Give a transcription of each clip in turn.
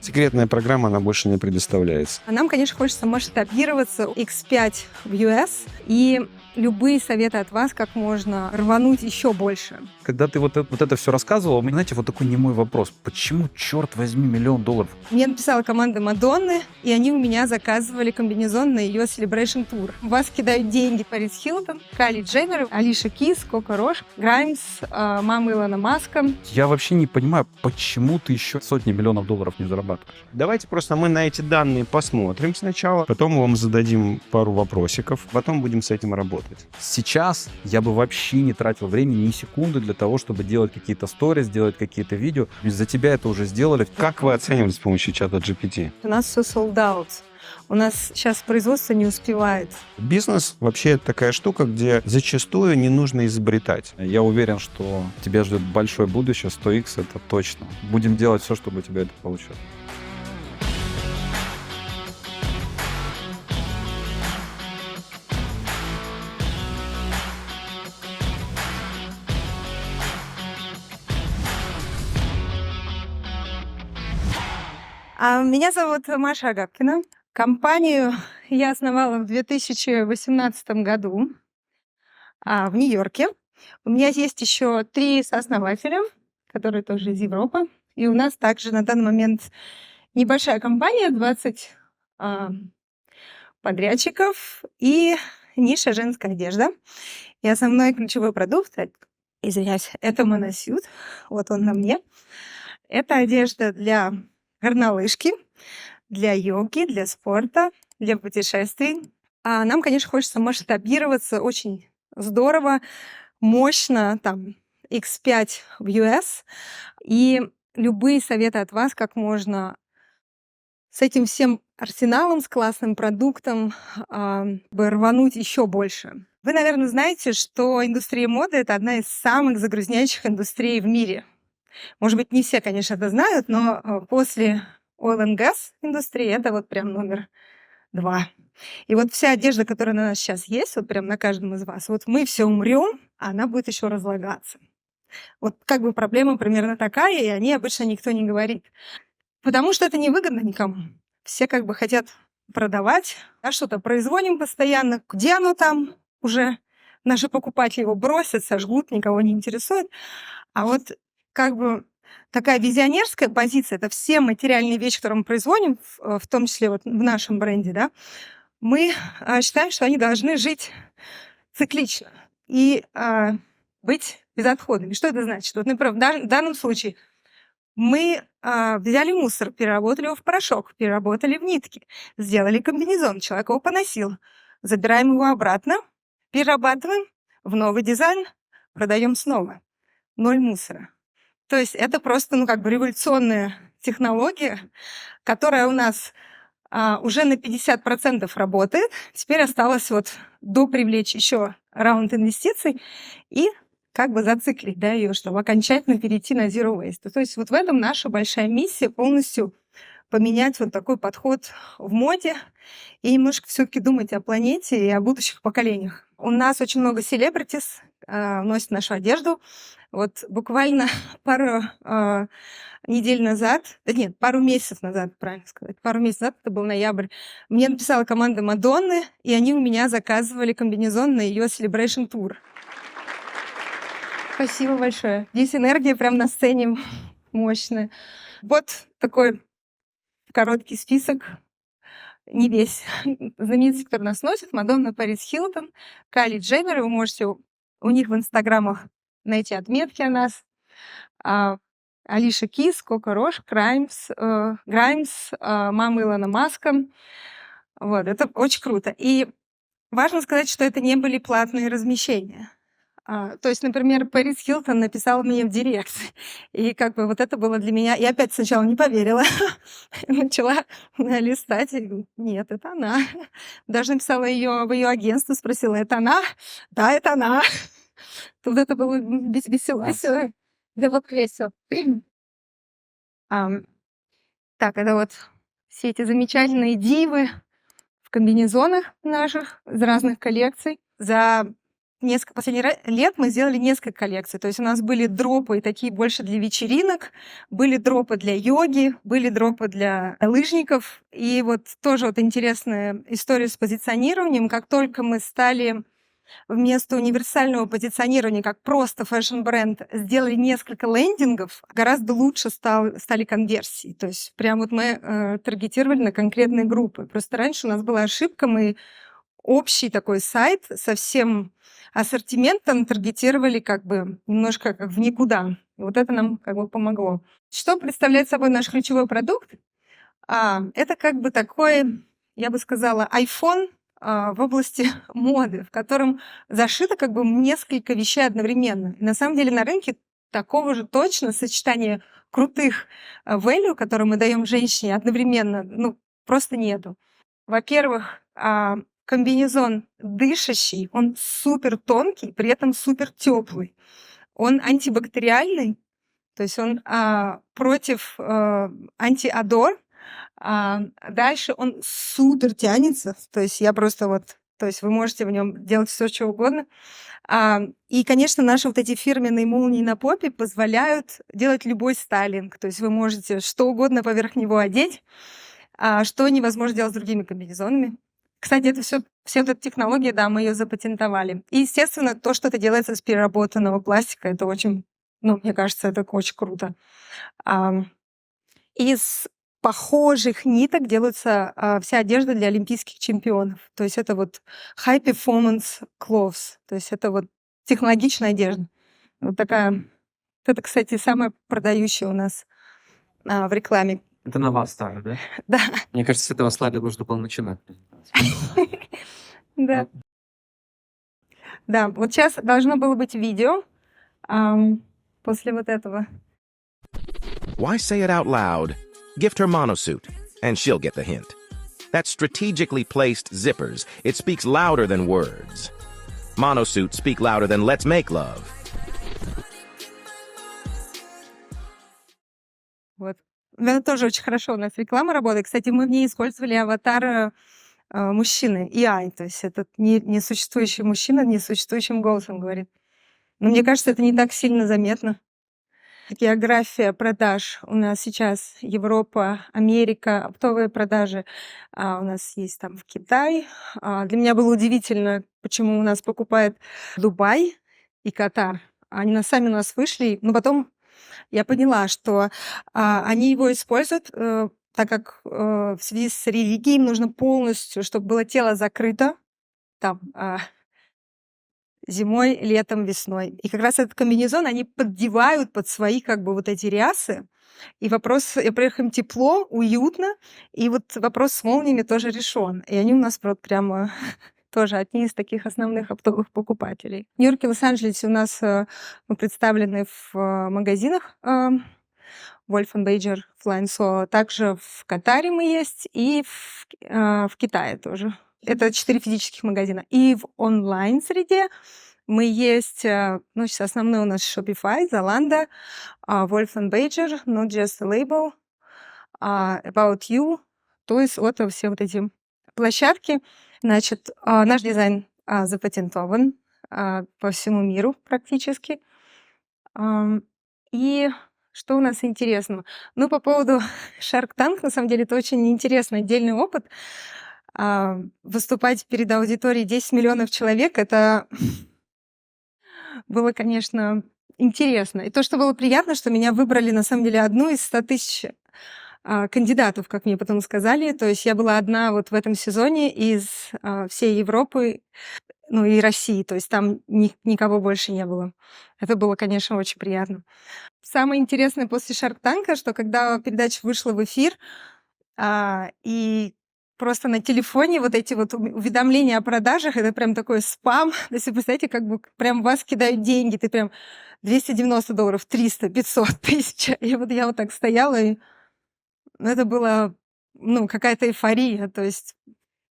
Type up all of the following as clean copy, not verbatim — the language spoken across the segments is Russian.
Секретная программа, она больше не предоставляется. Нам, конечно, хочется масштабироваться X5 в US, и любые советы от вас, как можно рвануть еще больше. Когда ты вот это все рассказывал, у меня, знаете, вот такой немой вопрос. Почему, черт возьми, $1 миллион? Мне написала команда Мадонны, и они у меня заказывали комбинезон на ее Celebration Tour. В вас кидают деньги Пэрис Хилтон, Кайли Дженнер, Алиша Кис, Коко Рош, Граймс, мама Илона Маска. Я вообще не понимаю, почему ты еще сотни миллионов долларов не зарабатываешь. Давайте просто мы на эти данные посмотрим сначала, потом мы вам зададим пару вопросиков, потом будем с этим работать. Сейчас я бы вообще не тратил времени ни секунды для того, чтобы делать какие-то сторис, делать какие-то видео. За тебя это уже сделали. Как вы оценивали с помощью чата GPT? У нас все sold out. У нас сейчас производство не успевает. Бизнес вообще такая штука, где зачастую не нужно изобретать. Я уверен, что тебя ждет большое будущее, 100x это точно. Будем делать все, чтобы у тебя это получилось. Меня зовут Маша Агапкина. Компанию я основала в 2018 году в Нью-Йорке. У меня есть еще 3 сооснователя, которые тоже из Европы. И у нас также на данный момент небольшая компания, 20 подрядчиков и ниша женская одежда. И основной ключевой продукт, это моносют. Вот он на мне. Это одежда для горнолыжки, для йоги, для спорта, для путешествий. Нам, конечно, хочется масштабироваться очень здорово, мощно, там, X5 в US. И любые советы от вас, как можно с этим всем арсеналом, с классным продуктом рвануть еще больше. Вы, наверное, знаете, что индустрия моды — это одна из самых загрязняющих индустрий в мире. Может быть, не все, конечно, это знают, но после oil and gas индустрии это вот прям номер 2. И вот вся одежда, которая на нас сейчас есть, вот прям на каждом из вас, вот мы все умрем, а она будет еще разлагаться. Вот как бы проблема примерно такая, и о ней обычно никто не говорит. Потому что это невыгодно никому. Все как бы хотят продавать, что-то производим постоянно. Где оно там уже? Наши покупатели его бросят, сожгут, никого не интересует. А вот как бы такая визионерская позиция — это все материальные вещи, которые мы производим, в том числе вот в нашем бренде, да, мы считаем, что они должны жить циклично и быть безотходными. Что это значит? Вот, например, в данном случае мы взяли мусор, переработали его в порошок, переработали в нитки, сделали комбинезон, человек его поносил, забираем его обратно, перерабатываем в новый дизайн, продаем снова. 0 мусора. То есть это просто, революционная технология, которая у нас уже на 50% работает. Теперь осталось вот допривлечь еще раунд инвестиций и как бы зациклить, да, ее, чтобы окончательно перейти на Zero Waste. То есть вот в этом наша большая миссия — полностью поменять вот такой подход в моде и немножко все-таки думать о планете и о будущих поколениях. У нас очень много селебритис носят нашу одежду. Вот буквально пару недель назад, пару месяцев назад, правильно сказать, пару месяцев назад, это был ноябрь, мне написала команда Мадонны, и они у меня заказывали комбинезон на ее Celebration Tour. Спасибо большое. Здесь энергия прям на сцене мощная. Вот такой короткий список. Не весь. Знаменитости, которые нас носят: Мадонна, Пэрис Хилтон, Кайли Дженнер. Вы можете у них в инстаграмах найти отметки о нас. Алиша Кис, Коко Рош, Граймс, мама Илона Маска. Вот, это очень круто. И важно сказать, что это не были платные размещения. То есть, например, Пэрис Хилтон написала мне в директ. И как бы вот это было для меня... Я опять сначала не поверила. Начала листать. И говорю, нет, это она. Даже написала в ее агентство, спросила, это она? Да, это она. Вот это было весело. Да, вот весело. Так, это вот все эти замечательные дивы в комбинезонах наших из разных коллекций. За несколько последних лет мы сделали несколько коллекций. То есть у нас были дропы такие больше для вечеринок, были дропы для йоги, были дропы для лыжников. И вот тоже вот интересная история с позиционированием. Как только мы стали вместо универсального позиционирования как просто фэшн-бренд сделали несколько лендингов, гораздо лучше стали конверсии. То есть прям вот мы таргетировали на конкретные группы. Просто раньше у нас была ошибка, мы общий такой сайт со всем ассортиментом таргетировали как бы немножко как в никуда. И вот это нам как бы помогло. Что представляет собой наш ключевой продукт? Это как бы такой, я бы сказала, iPhone в области моды, в котором зашито как бы несколько вещей одновременно. И на самом деле на рынке такого же точно сочетания крутых value, которые мы даем женщине одновременно, ну, просто нету. Во-первых, комбинезон дышащий, он супер тонкий, при этом супер теплый. Он антибактериальный, то есть он против антиодор. Дальше он супер тянется, то есть я просто вот, то есть вы можете в нем делать все, что угодно. И, конечно, наши вот эти фирменные молнии на попе позволяют делать любой стайлинг, то есть вы можете что угодно поверх него одеть, что невозможно делать с другими комбинезонами. Кстати, это все эта технология, да, мы ее запатентовали. И, естественно, то, что это делается с переработанного пластика, это очень, ну, мне кажется, это очень круто. Из похожих ниток делается вся одежда для олимпийских чемпионов. То есть это вот high performance clothes. То есть это вот технологичная одежда. Вот такая. Это, кстати, самая продающая у нас в рекламе. Это на вас ставят, да? Да, Мне кажется, с этого слайда нужно было начинать. да. Да, вот сейчас должно было быть видео после вот этого. Why say it out loud? Gift her monosuit, and she'll get the hint. That's strategically placed zippers. It speaks louder than words. Monosuit speak louder than let's make love. Вот. Это тоже очень хорошо у нас реклама работает. Кстати, мы в ней использовали аватар мужчины, AI, то есть это несуществующий мужчина несуществующим голосом говорит. Но мне кажется, это не так сильно заметно. География продаж у нас сейчас Европа, Америка, оптовые продажи у нас есть там в Китай. Для меня было удивительно, почему у нас покупает Дубай и Катар. Они сами у нас вышли, но потом я поняла, что они его используют, так как в связи с религией им нужно полностью, чтобы было тело закрыто там зимой, летом, весной. И как раз этот комбинезон они поддевают под свои как бы вот эти рясы. И вопрос, во-первых, им тепло, уютно, и вот вопрос с молниями тоже решен. И они у нас вот прямо тоже одни из таких основных оптовых покупателей. В Нью-Йорке, Лос-Анджелесе у нас мы представлены в магазинах Wolf Badger, Flying Solo. Также в Катаре мы есть и в Китае тоже. Это 4 физических магазина. И в онлайн-среде мы есть, ну, сейчас основной у нас Shopify, Zalando, Wolf Badger, Not Just a Label, About You. То есть вот все вот эти площадки. Значит, наш дизайн запатентован по всему миру практически. И что у нас интересного? Ну, по поводу Shark Tank, на самом деле, это очень интересный отдельный опыт. Выступать перед аудиторией 10 миллионов человек, это было, конечно, интересно. И то, что было приятно, что меня выбрали, на самом деле, одну из 100 тысяч кандидатов, как мне потом сказали. То есть я была одна вот в этом сезоне из всей Европы, ну и России. То есть там никого больше не было. Это было, конечно, очень приятно. Самое интересное после Shark Tank, что когда передача вышла в эфир, и просто на телефоне вот эти вот уведомления о продажах, это прям такой спам. То есть вы представляете, как бы прям в вас кидают деньги, ты прям $290, 300, 500, 1000. И вот я вот так стояла, и это было, ну, какая-то эйфория. То есть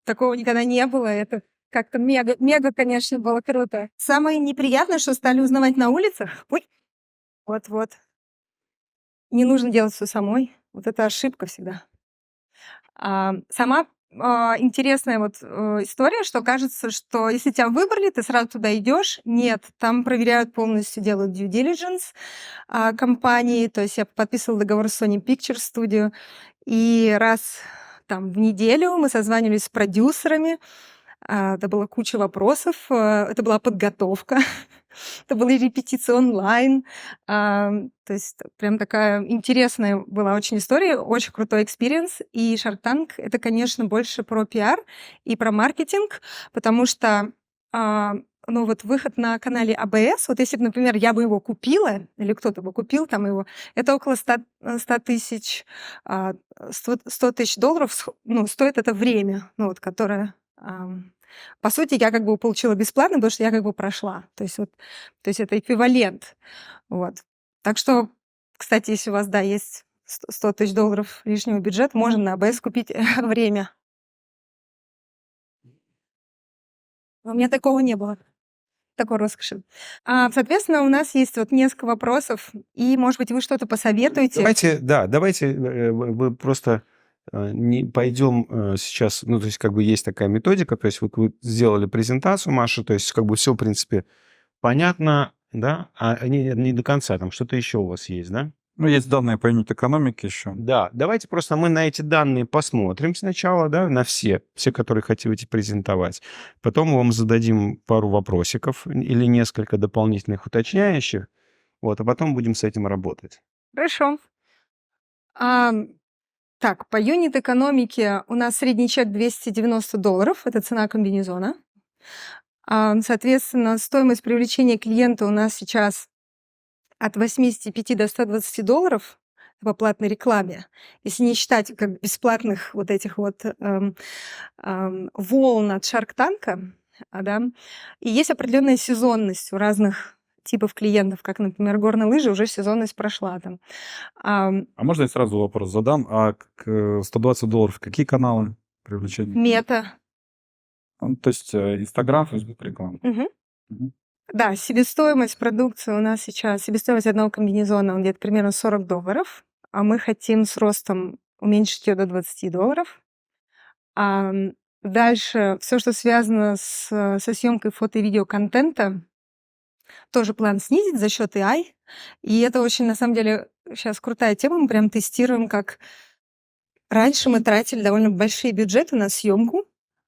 такого никогда не было. Это как-то мега, конечно, было круто. Самое неприятное, что стали узнавать на улицах. Ой, вот. Не нужно делать все самой. Вот это ошибка всегда. Сама интересная вот история, что кажется, что если тебя выбрали, ты сразу туда идешь. Нет, там проверяют полностью, делают due diligence компании. То есть я подписывала договор с Sony Pictures Studio, и раз там в неделю мы созванивались с продюсерами. Это была куча вопросов, это была подготовка, это были репетиции онлайн. То есть прям такая интересная была очень история, очень крутой экспириенс. И Shark Tank — это, конечно, больше про пиар и про маркетинг, потому что ну вот выход на канале АБС, вот если бы, например, я бы его купила, или кто-то бы купил там его, это около 100 тысяч, 100 тысяч долларов, ну, стоит это время, ну, вот, которое... По сути, я как бы получила бесплатно, потому что я как бы прошла. То есть, вот, то есть это эквивалент. Вот. Так что, кстати, если у вас, да, есть 100 тысяч долларов лишнего бюджета, можно на АБС купить время. У меня такого не было, такой роскоши. Соответственно, у нас есть вот несколько вопросов, и, может быть, вы что-то посоветуете. Давайте вы просто не пойдем сейчас, ну, то есть как бы есть такая методика, то есть вот вы сделали презентацию, Маша, то есть как бы все, в принципе, понятно, да, а не до конца, там что-то еще у вас есть, да? Ну, есть данные по юнит экономике еще. Да, давайте просто мы на эти данные посмотрим сначала, да, на все, которые хотите презентовать. Потом мы вам зададим пару вопросиков или несколько дополнительных уточняющих, вот, а потом будем с этим работать. Хорошо. Так, по юнит-экономике у нас средний чек $290, это цена комбинезона. Соответственно, стоимость привлечения клиента у нас сейчас от 85 до $120 по платной рекламе. Если не считать как бесплатных вот этих вот волн от Shark Tank, да, и есть определенная сезонность у разных типов клиентов, как, например, горные лыжи, уже сезонность прошла там. А можно я сразу вопрос задам? $120 какие каналы привлечения? Мета. Ну, то есть Инстаграм, Фейсбук, реклама. Мгм. Да, себестоимость продукции у нас сейчас, себестоимость одного комбинезона, он где-то примерно $40, а мы хотим с ростом уменьшить ее до $20. Дальше все, что связано со съемкой фото и видеоконтента, тоже план снизить за счет AI. И это очень, на самом деле, сейчас крутая тема. Мы прям тестируем, как раньше мы тратили довольно большие бюджеты на съемку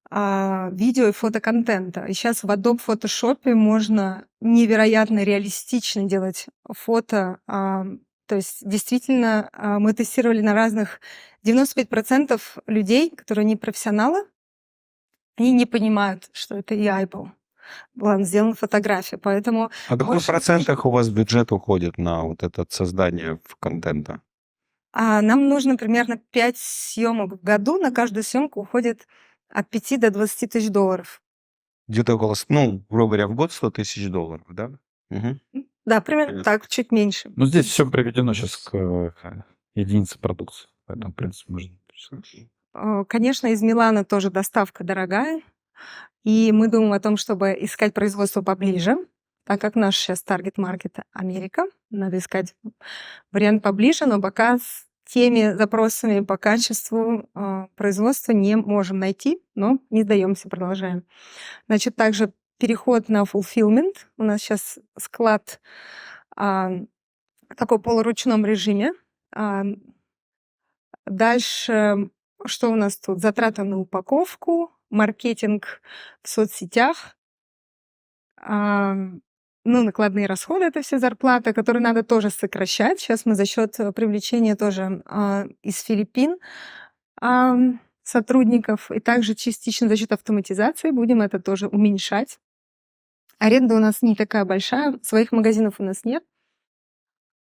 видео и фотоконтента. И сейчас в Adobe Photoshop можно невероятно реалистично делать фото. То есть действительно мы тестировали на разных... 95% людей, которые не профессионалы, они не понимают, что это AI был. Была сделана фотография, поэтому... А какой в процентах у вас бюджет уходит на вот это создание контента? Нам нужно примерно 5 съемок в году. На каждую съемку уходит от 5 до 20 тысяч долларов. Где-то около, ну, грубо говоря, в год $100 тысяч, да? Угу. Да, примерно так, чуть меньше. Ну, здесь все приведено сейчас к единице продукции. Поэтому, в принципе, можно... Конечно, из Милана тоже доставка дорогая. И мы думаем о том, чтобы искать производство поближе, так как наш сейчас таргет-маркет Америка. Надо искать вариант поближе, но пока с теми запросами по качеству производства не можем найти, но не сдаемся, продолжаем. Значит, также переход на fulfillment. У нас сейчас склад в такой полуручном режиме. Дальше, что у нас тут? Затраты на упаковку, маркетинг в соцсетях, ну, накладные расходы — это все зарплата, которые надо тоже сокращать. Сейчас мы за счет привлечения тоже из Филиппин сотрудников и также частично за счет автоматизации будем это тоже уменьшать. Аренда у нас не такая большая, своих магазинов у нас нет.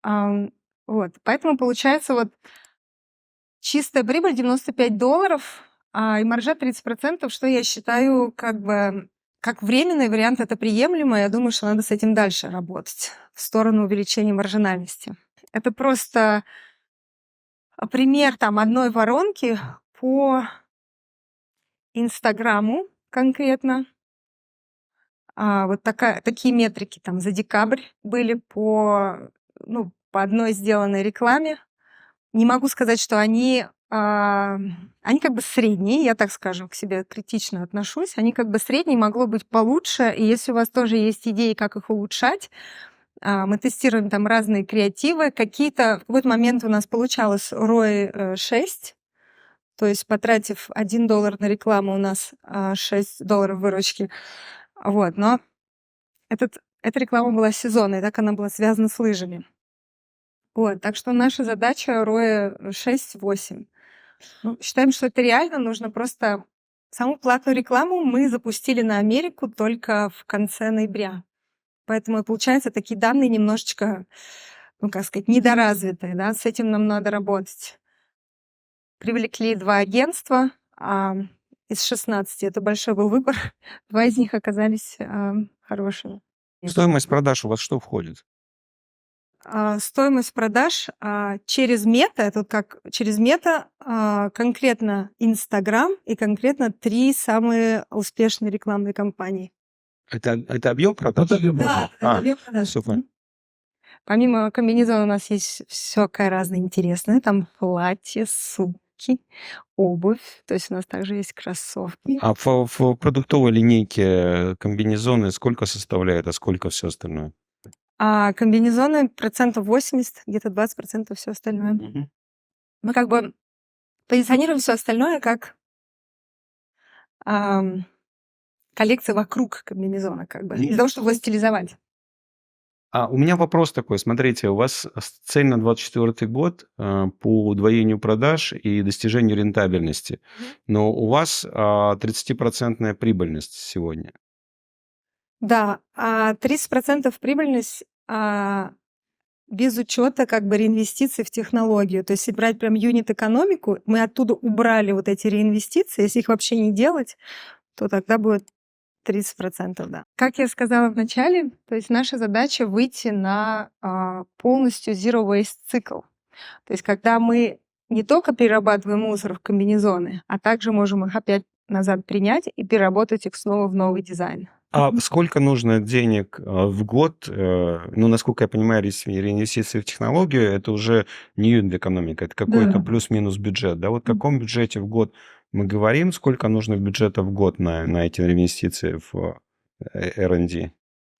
Вот, поэтому получается вот чистая прибыль $95, и маржа 30%, что я считаю как бы как временный вариант, это приемлемо. Я думаю, что надо с этим дальше работать в сторону увеличения маржинальности. Это просто пример там одной воронки по Инстаграму конкретно. Вот такие метрики там за декабрь были по одной сделанной рекламе. Не могу сказать, что они они как бы средние, я так скажу, к себе критично отношусь, они как бы средние, могло быть получше, и если у вас тоже есть идеи, как их улучшать, мы тестируем там разные креативы, какие-то, в какой-то момент у нас получалось ROI 6, то есть потратив $1 на рекламу, у нас $6 выручки, вот, но эта реклама была сезонной, так она была связана с лыжами. Вот, так что наша задача ROI 6-8. Ну, считаем, что это реально, нужно просто... Саму платную рекламу мы запустили на Америку только в конце ноября. Поэтому, получается, такие данные немножечко, ну, как сказать, недоразвитые, да, с этим нам надо работать. Привлекли 2 агентства, из 16, это большой был выбор, 2 из них оказались хорошими. Стоимость продаж у вас что входит? Стоимость продаж через мета, это вот как через мета, конкретно Инстаграм и конкретно 3 самые успешные рекламные кампании. Это объем продаж? Да, это объем продаж. Супер. Помимо комбинезона у нас есть всякое разное интересное. Там платья, сумки, обувь. То есть у нас также есть кроссовки. А в продуктовой линейке комбинезоны сколько составляет, а сколько все остальное? А комбинезоны 80%, где-то 20% все остальное. Мгм. Мы как бы позиционируем все остальное как коллекция вокруг комбинезона, как бы, для того, чтобы его стилизовать. У меня вопрос такой. Смотрите, у вас цель на 2024 год по удвоению продаж и достижению рентабельности. Но у вас 30% прибыльность сегодня. Да, 30% прибыльность без учета как бы реинвестиций в технологию. То есть если брать прям юнит-экономику, мы оттуда убрали вот эти реинвестиции. Если их вообще не делать, то тогда будет 30%, да. Как я сказала в начале, то есть наша задача выйти на полностью zero waste цикл. То есть когда мы не только перерабатываем мусор в комбинезоны, а также можем их опять назад принять и переработать их снова в новый дизайн. А сколько нужно денег в год? Ну, насколько я понимаю, реинвестиции в технологию — это уже не юнит-экономика, это какой-то плюс-минус бюджет. Да? Вот о каком бюджете в год мы говорим? Сколько нужно бюджета в год на эти инвестиции в R&D?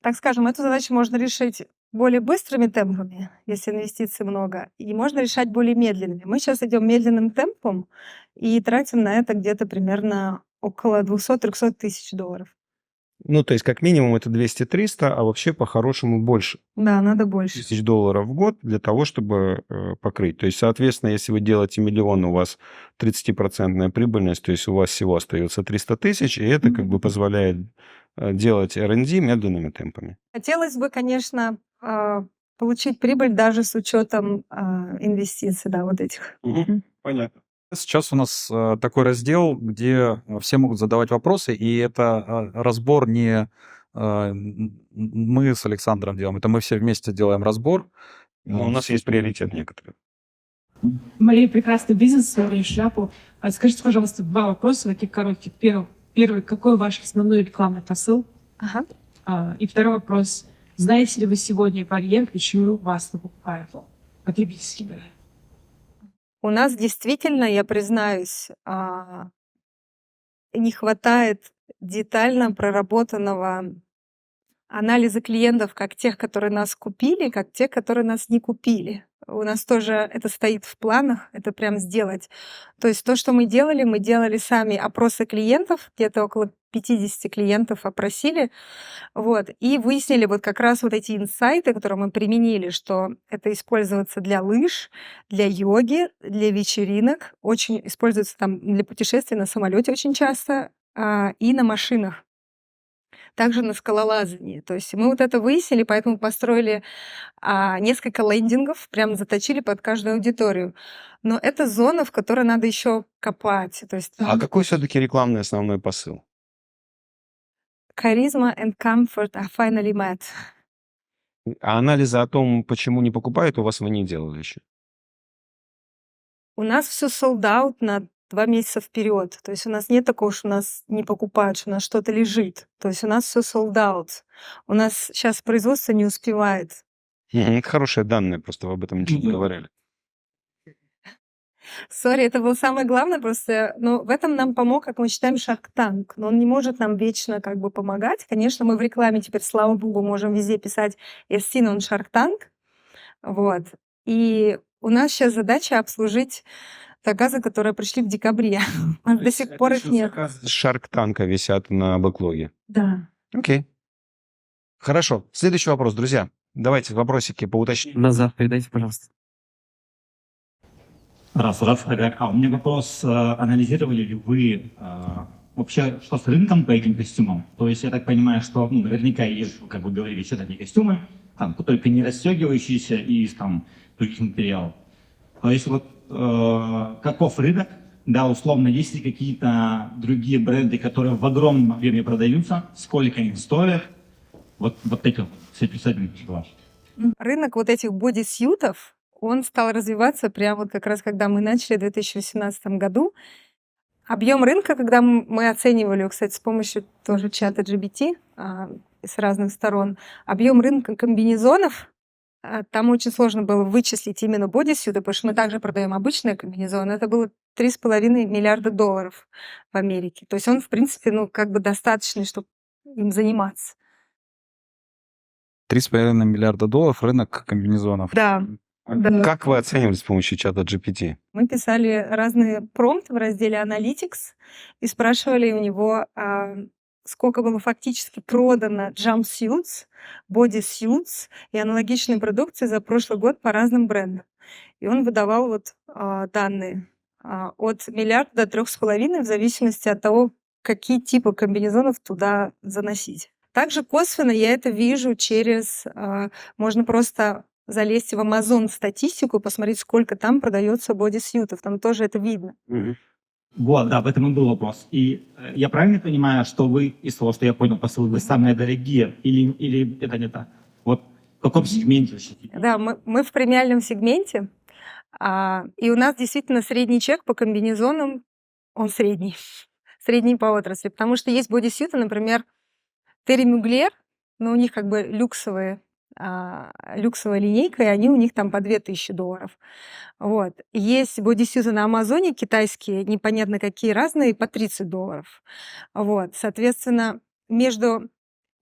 Так скажем, эту задачу можно решить более быстрыми темпами, если инвестиций много, и можно решать более медленными. Мы сейчас идем медленным темпом и тратим на это где-то примерно около $200-300 тысяч. Ну, то есть как минимум это 200-300, а вообще по-хорошему больше. Да, надо больше. $1000 в год для того, чтобы покрыть. То есть, соответственно, если вы делаете миллион, у вас 30% прибыльность, то есть у вас всего остается 300 тысяч, и это как бы позволяет делать R&D медленными темпами. Хотелось бы, конечно, получить прибыль даже с учетом инвестиций, да, вот этих. Понятно. Сейчас у нас такой раздел, где все могут задавать вопросы, и это разбор не мы с Александром делаем, это мы все вместе делаем разбор. Но у нас есть приоритет некоторые. Мария, прекрасный бизнес, свою шляпу. Скажите, пожалуйста, 2 вопроса таких коротких. Первый, какой ваш основной рекламный посыл? Ага. И второй вопрос. Знаете ли вы сегодня барьер, почему вас не покупают потребительский барьер? У нас действительно, я признаюсь, не хватает детально проработанного анализа клиентов, как тех, которые нас купили, как тех, которые нас не купили. У нас тоже это стоит в планах, это прям сделать. То есть то, что мы делали сами опросы клиентов, где-то около 50 клиентов опросили, вот, и выяснили вот как раз вот эти инсайты, которые мы применили, что это используется для лыж, для йоги, для вечеринок, очень используется там для путешествий на самолете очень часто и на машинах. Также на скалолазании. То есть мы вот это выяснили, поэтому построили несколько лендингов, прям заточили под каждую аудиторию. Но это зона, в которой надо еще копать. То есть А какой все-таки рекламный основной посыл? charisma and comfort are finally met. А анализа о том, почему не покупают, у вас вы не делали еще? У нас все sold out на 2 месяца вперед. То есть у нас нет такого, что у нас не покупают, что у нас что-то лежит. То есть у нас все sold out. У нас сейчас производство не успевает. Это хорошие данные, просто вы об этом ничего не говорили. Сори, это было самое главное просто. Но в этом нам помог, как мы считаем, Shark Tank. Но он не может нам вечно как бы помогать. Конечно, мы в рекламе теперь, слава богу, можем везде писать «As seen on Shark Tank». Вот. И у нас сейчас задача обслужить заказы, которые пришли в декабре. У нас до сих пор их нет. Шарк Танка висят на бэклоге. Да. Окей. Хорошо. Следующий вопрос, друзья. Давайте вопросики по уточнению. Назад передайте, пожалуйста. Раз, у меня вопрос. Анализировали ли вы вообще, что с рынком по этим костюмам? То есть я так понимаю, что наверняка есть, как вы говорили, еще такие костюмы, там, только не расстегивающиеся и из там, других материалов. То есть вот каков рынок? Да, условно, есть ли какие-то другие бренды, которые в огромном объеме продаются? Сколько они стоят? Вот эти все писательники ваши. Рынок вот этих бодисьютов, он стал развиваться прямо вот как раз, когда мы начали в 2018 году. Объем рынка, когда мы оценивали его, кстати, с помощью тоже чата GPT с разных сторон, объем рынка комбинезонов, там очень сложно было вычислить именно бодисьюты, потому что мы также продаем обычные комбинезоны. Это было $3,5 миллиарда в Америке. То есть он, в принципе, ну, как бы достаточный, чтобы им заниматься. $3,5 миллиарда рынок комбинезонов. Да. Да. Как вы оценивали с помощью чата GPT? Мы писали разные промпты в разделе Analytics и спрашивали у него, сколько было фактически продано jumpsuits, bodysuits и аналогичной продукции за прошлый год по разным брендам. И он выдавал вот данные от миллиарда до 3,5 в зависимости от того, какие типы комбинезонов туда заносить. Также косвенно я это вижу через... Можно просто залезть в Amazon статистику, посмотреть, сколько там продается бодисьютов. Там тоже это видно. Вот, да, в этом и был вопрос. И я правильно понимаю, что вы, из того, что я понял, посыл, вы самые дорогие, или это не так? Вот в каком сегменте вы сидите? Да, мы в премиальном сегменте, и у нас действительно средний чек по комбинезонам, он средний. Средний по отрасли. Потому что есть бодисьюты, например, Terry Mugler, но у них как бы люксовая линейка, и они у них там по $2,000. Вот. Есть бодисьюты на Амазоне китайские, непонятно какие, разные, по $30. Вот. Соответственно, между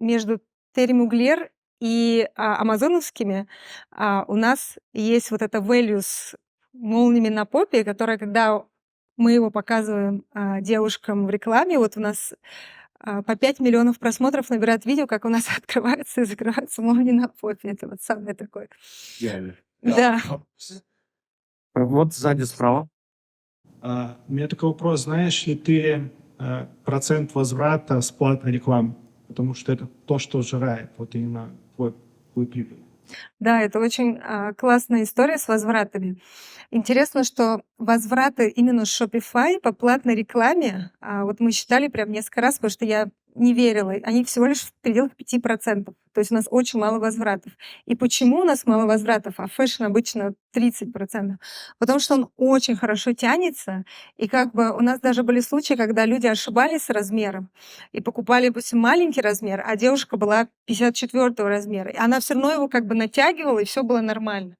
Terry Mugler и амазоновскими у нас есть вот это value с молниями на попе, которое, когда мы его показываем девушкам в рекламе, вот у нас по 5 миллионов просмотров набирает видео, как у нас открываются и закрываются молнии на попе. Это вот самое такое. Да. Вот сзади справа. У меня такой вопрос. Знаешь ли ты процент возврата с платной рекламы? Потому что это то, что жирает вот именно твой прибыль. Да, это очень классная история с возвратами. Интересно, что возвраты именно с Shopify по платной рекламе, вот мы считали прям несколько раз, потому что я не верила, они всего лишь в пределах 5%. То есть у нас очень мало возвратов. И почему у нас мало возвратов, а фэшн обычно 30%? Потому что он очень хорошо тянется, и как бы у нас даже были случаи, когда люди ошибались с размером и покупали, допустим, маленький размер, а девушка была 54 размера. И она все равно его как бы натягивала, и все было нормально.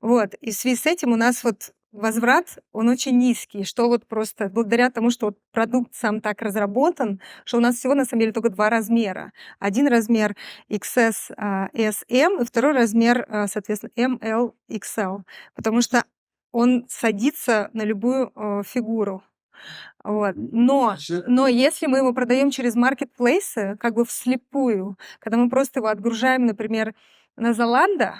Вот. И в связи с этим у нас вот возврат, он очень низкий, что вот просто благодаря тому, что вот продукт сам так разработан, что у нас всего на самом деле только 2 размера. Один размер XS, S, M, и второй размер, соответственно, ML, XL, потому что он садится на любую фигуру. Вот. Но если мы его продаем через маркетплейсы, как бы вслепую, когда мы просто его отгружаем, например, на Zalando,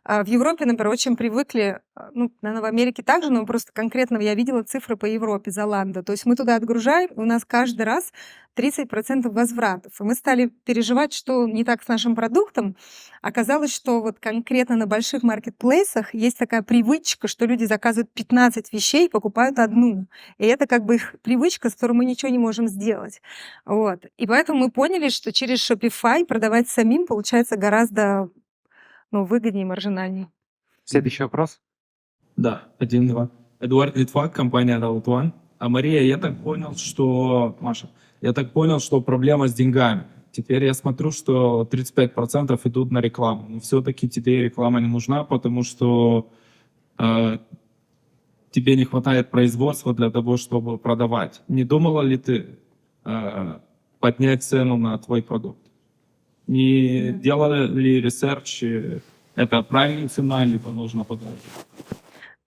в Европе, например, очень привыкли, ну, наверное, в Америке также, но просто конкретно я видела цифры по Европе, Zalando. То есть мы туда отгружаем, и у нас каждый раз 30% возвратов. И мы стали переживать, что не так с нашим продуктом. Оказалось, что вот конкретно на больших маркетплейсах есть такая привычка, что люди заказывают 15 вещей, покупают одну. И это как бы их привычка, с которой мы ничего не можем сделать. Вот. И поэтому мы поняли, что через Shopify продавать самим получается гораздо выгоднее, маржинальнее. Следующий вопрос. Да, 1-2. Эдуард Литвак, компания Adult One. А Мария, я так понял, что... Маша, я так понял, что проблема с деньгами. Теперь я смотрю, что 35% идут на рекламу. Но все-таки тебе реклама не нужна, потому что тебе не хватает производства для того, чтобы продавать. Не думала ли ты поднять цену на твой продукт? Не делала ли ресерч, это правильная цена, либо нужно подать?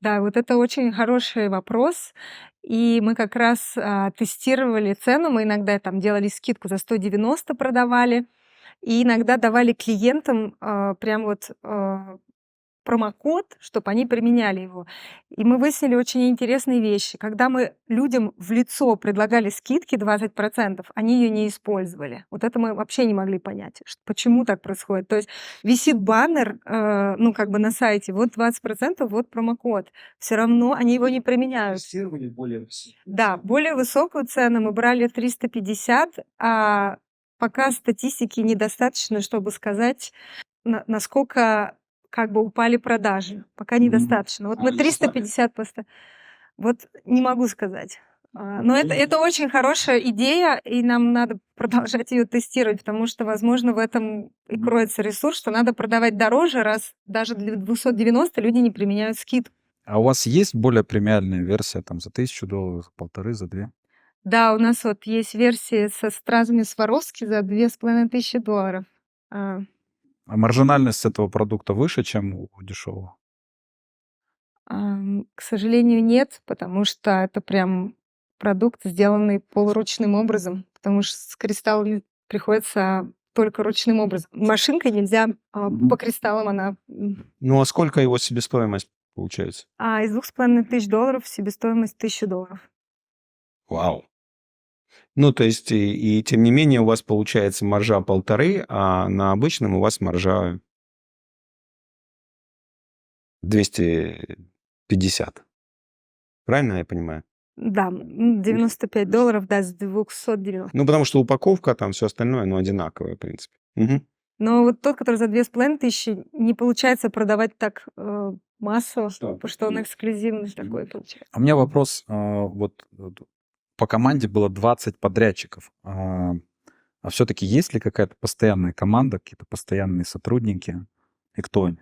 Да, вот это очень хороший вопрос. И мы как раз тестировали цену. Мы иногда там делали скидку за 190 продавали. И иногда давали клиентам прям вот промокод, чтобы они применяли его. И мы выяснили очень интересные вещи. Когда мы людям в лицо предлагали скидки 20%, они ее не использовали. Вот это мы вообще не могли понять, почему так происходит. То есть висит баннер, ну, как бы на сайте, вот 20%, вот промокод. Все равно они его не применяют. Тестировали более... Да, более высокую цену мы брали 350, а пока статистики недостаточно, чтобы сказать, насколько как бы упали продажи. Пока недостаточно. Вот мы 350 поставили. Вот не могу сказать. Но это очень хорошая идея, и нам надо продолжать ее тестировать, потому что, возможно, в этом и кроется ресурс, что надо продавать дороже, раз даже для 290 люди не применяют скидку. А у вас есть более премиальная версия там за $1000, за 1500, за 2? Да, у нас вот есть версии со стразами Сваровски за $2500. А маржинальность этого продукта выше, чем у дешевого? К сожалению, нет, потому что это прям продукт, сделанный полуручным образом, потому что с кристаллами приходится только ручным образом. Машинкой нельзя, по кристаллам она... Ну, а сколько его себестоимость получается? из $2500 себестоимость $1000. Вау. Ну, то есть, и тем не менее, у вас получается маржа 1,5, а на обычном у вас маржа 250. Правильно я понимаю? Да, $95, да, с 290. Ну, потому что упаковка, там все остальное, ну, одинаковое, в принципе. Мгм. Но вот тот, который за 2500, не получается продавать так массово, потому что он эксклюзивный такой получается. А у меня вопрос. Вот по команде было 20 подрядчиков. А все-таки есть ли какая-то постоянная команда, какие-то постоянные сотрудники? И кто они?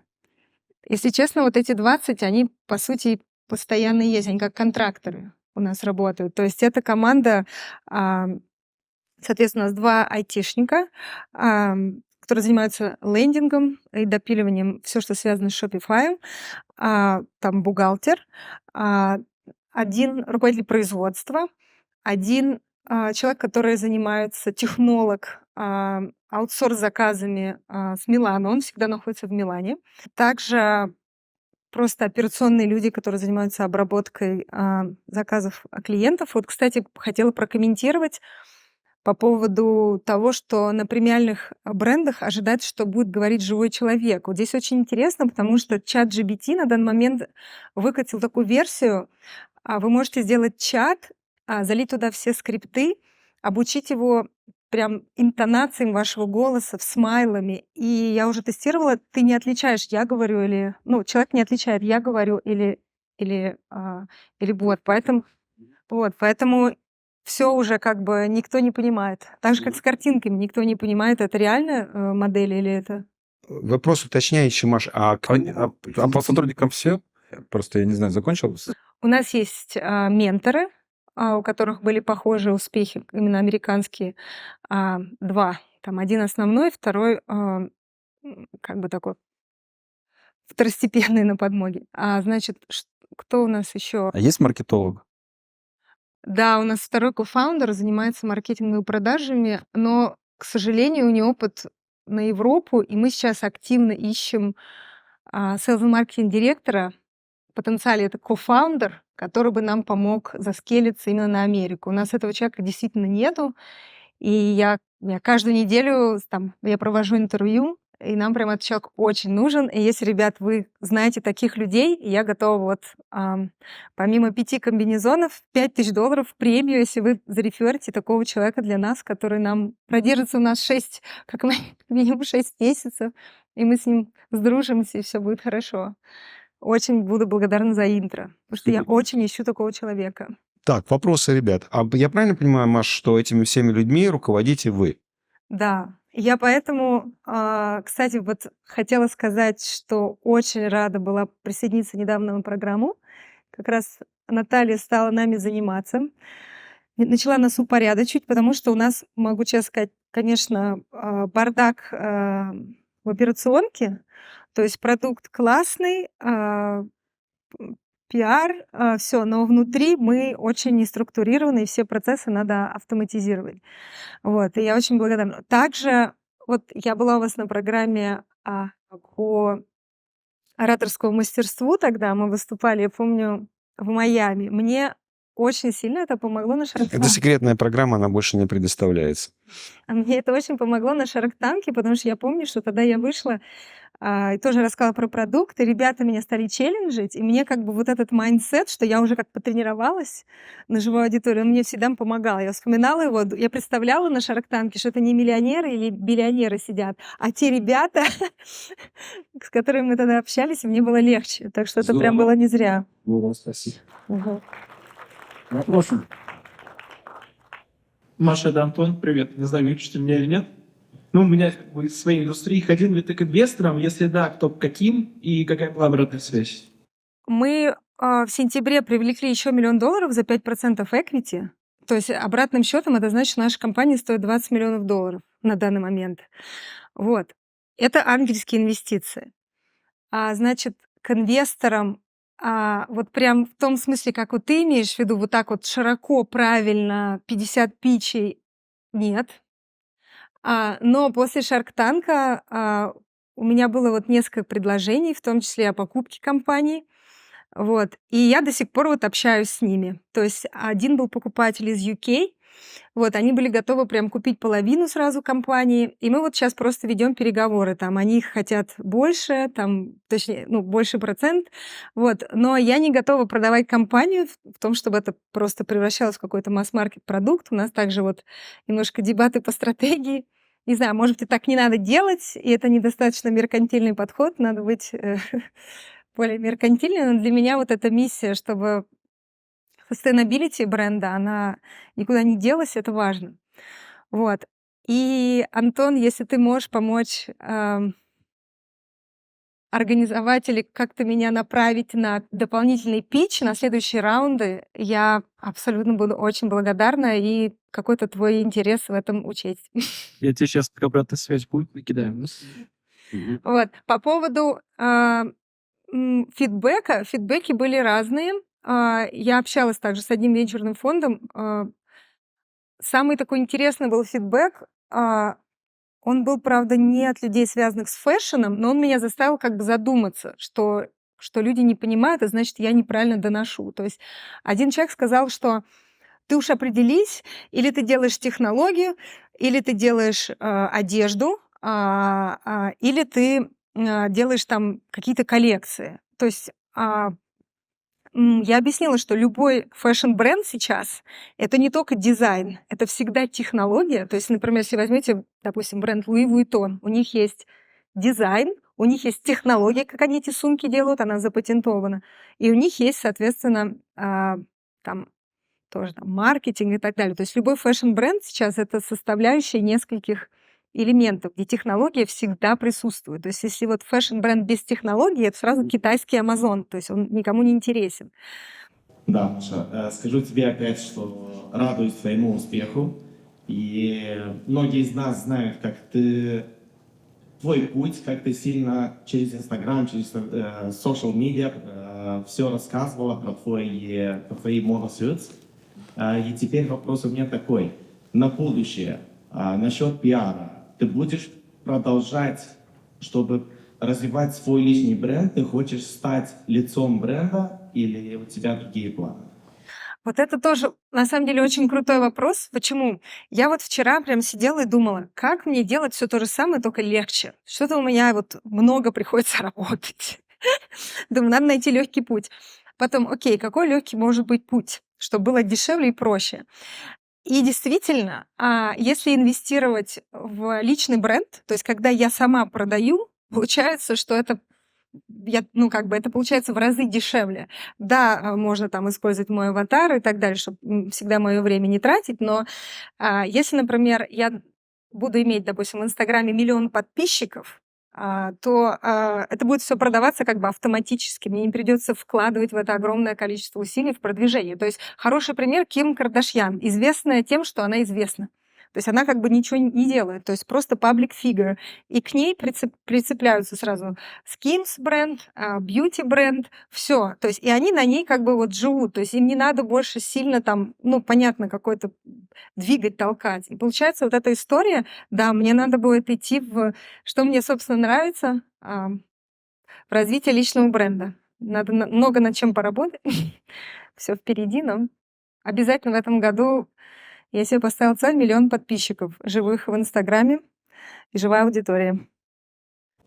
Если честно, вот эти 20, они, по сути, постоянно есть, они как контракторы у нас работают. То есть эта команда, соответственно, у нас 2 айтишника, которые занимаются лендингом и допиливанием, все, что связано с Shopify, там бухгалтер, 1 руководитель производства, 1 человек, который занимается, технолог, аутсорс-заказами с Милана, он всегда находится в Милане. Также просто операционные люди, которые занимаются обработкой заказов клиентов. Вот, кстати, хотела прокомментировать по поводу того, что на премиальных брендах ожидается, что будет говорить живой человек. Вот здесь очень интересно, потому что ChatGPT на данный момент выкатил такую версию. Вы можете сделать чат, залить туда все скрипты, обучить его прям интонациям вашего голоса, смайлами. И я уже тестировала, ты не отличаешь, я говорю или... Ну, человек не отличает, я говорю или бот. Поэтому все уже как бы никто не понимает. Так же, как с картинками, никто не понимает, это реальная модель или это... Вопрос уточняющий, Маш, А по сотрудникам все? Просто я не знаю, закончил? У нас есть менторы, у которых были похожие успехи, именно американские. 2. Там 1 основной, 2 как бы такой второстепенный на подмоге. Значит, кто у нас еще? А есть маркетолог? Да, у нас 2 кофаундер занимается маркетингом и продажами, но, к сожалению, у него опыт на Европу, и мы сейчас активно ищем sales и маркетинг-директора. В потенциале это кофаундер, который бы нам помог заскелиться именно на Америку. У нас этого человека действительно нету, и я каждую неделю я провожу интервью, и нам прям этот человек очень нужен. И если, ребят, вы знаете таких людей, я готова вот помимо 5 комбинезонов, $5000 в премию, если вы зареферите такого человека для нас, который нам продержится у нас 6, как минимум 6 месяцев, и мы с ним сдружимся, и все будет хорошо. Очень буду благодарна за интро, потому что я очень ищу такого человека. Так, вопросы, ребят. А я правильно понимаю, Маш, что этими всеми людьми руководите вы? Да, я поэтому, кстати, вот хотела сказать, что очень рада была присоединиться недавно на программу. Как раз Наталья стала нами заниматься. Начала нас упорядочить, потому что у нас, могу честно сказать, конечно, бардак в операционке. То есть продукт классный, пиар, все, но внутри мы очень неструктурированы, и все процессы надо автоматизировать. Вот, и я очень благодарна. Также вот я была у вас на программе по ораторскому мастерству тогда, мы выступали, я помню, в Майами. Мне очень сильно это помогло на Это Шарк-Танке. секретная программа, она больше не предоставляется. Мне это очень помогло на Шарк-Танке, потому что я помню, что тогда я вышла и тоже рассказала про продукт, и ребята меня стали челленджить, и мне как бы вот этот майндсет, что я уже как потренировалась на живую аудиторию, он мне всегда помогал. Я вспоминала его, я представляла на Шарк-Танке, что это не миллионеры или биллионеры сидят, а те ребята, с которыми мы тогда общались, и мне было легче. Так что это прям было не зря. Спасибо. Мгм. Вопросы? Маша, это Антон, привет. Не знаю, видите меня или нет. Ну, у меня как бы из своей индустрии. Ходил ли ты к инвесторам? Если да, кто к каким? И какая была обратная связь? Мы в сентябре привлекли еще $1 миллион за 5% equity. То есть обратным счетом это значит, что наша компания стоит $20 миллионов на данный момент. Вот. Это ангельские инвестиции. Значит, к инвесторам вот прям в том смысле, как вот ты имеешь в виду, вот так вот широко, правильно, 50 питчей нет. Но после Шарк-Танка у меня было вот несколько предложений, в том числе о покупке компании. Вот. И я до сих пор вот общаюсь с ними. То есть один был покупатель из UK, вот, они были готовы прям купить половину сразу компании, и мы вот сейчас просто ведем переговоры, там, они хотят больше, там, точнее, ну, больше процент, вот, но я не готова продавать компанию в том, чтобы это просто превращалось в какой-то масс-маркет продукт. У нас также вот немножко дебаты по стратегии. Не знаю, может быть, так не надо делать, и это недостаточно меркантильный подход, надо быть более меркантильным. Но для меня вот эта миссия, чтобы sustainability бренда, она никуда не делась, это важно. Вот. И, Антон, если ты можешь помочь организовать или как-то меня направить на дополнительный питч, на следующие раунды, я абсолютно буду очень благодарна и какой-то твой интерес в этом учесть. Я тебе сейчас как обратная связь будет накидаю. Вот. По поводу фидбэка, фидбэки были разные. Я общалась также с одним венчурным фондом. Самый такой интересный был фидбэк. Он был, правда, не от людей, связанных с фэшном, но он меня заставил как бы задуматься, что люди не понимают, и значит, я неправильно доношу. То есть один человек сказал, что ты уж определись, или ты делаешь технологию, или ты делаешь одежду, или ты делаешь там какие-то коллекции. То есть я объяснила, что любой фэшн-бренд сейчас — это не только дизайн, это всегда технология. То есть, например, если возьмете, допустим, бренд Louis Vuitton, у них есть дизайн, у них есть технология, как они эти сумки делают, она запатентована, и у них есть, соответственно, там тоже там маркетинг и так далее. То есть любой фэшн-бренд сейчас — это составляющая нескольких элементов, где технология всегда присутствует. То есть если вот фэшн-бренд без технологии, это сразу китайский Амазон, то есть он никому не интересен. Да, Маша, скажу тебе опять, что радуюсь твоему успеху. И многие из нас знают, как ты, твой путь, как ты сильно через Инстаграм, через social media все рассказывала про твои monosuits. И теперь вопрос у меня такой. На будущее, насчет пиара, ты будешь продолжать, чтобы развивать свой личный бренд, ты хочешь стать лицом бренда или у тебя другие планы? Вот это тоже, на самом деле, очень крутой вопрос. Почему? Я вот вчера прям сидела и думала, как мне делать все то же самое, только легче. Что-то у меня вот много приходится работать. Думаю, надо найти легкий путь. Потом, окей, какой легкий может быть путь, чтобы было дешевле и проще? И действительно, если инвестировать в личный бренд, то есть когда я сама продаю, получается, что это это получается в разы дешевле. Да, можно там использовать мой аватар и так далее, чтобы всегда мое время не тратить, но если, например, я буду иметь, допустим, в Инстаграме 1 миллион подписчиков, то это будет все продаваться как бы автоматически. Мне не придется вкладывать в это огромное количество усилий в продвижение. То есть хороший пример — Ким Кардашьян, известная тем, что она известна. То есть она как бы ничего не делает, то есть просто public figure. И к ней прицепляются сразу Skims бренд, beauty бренд, все. То есть и они на ней как бы вот живут. То есть им не надо больше сильно там, ну, понятно, какой-то двигать, толкать. И получается вот эта история, да, мне надо будет идти в... Что мне, собственно, нравится? В развитие личного бренда. Надо много над чем поработать. Все впереди, но обязательно в этом году я себе поставила цель 1 миллион подписчиков живых в Инстаграме и живая аудитория.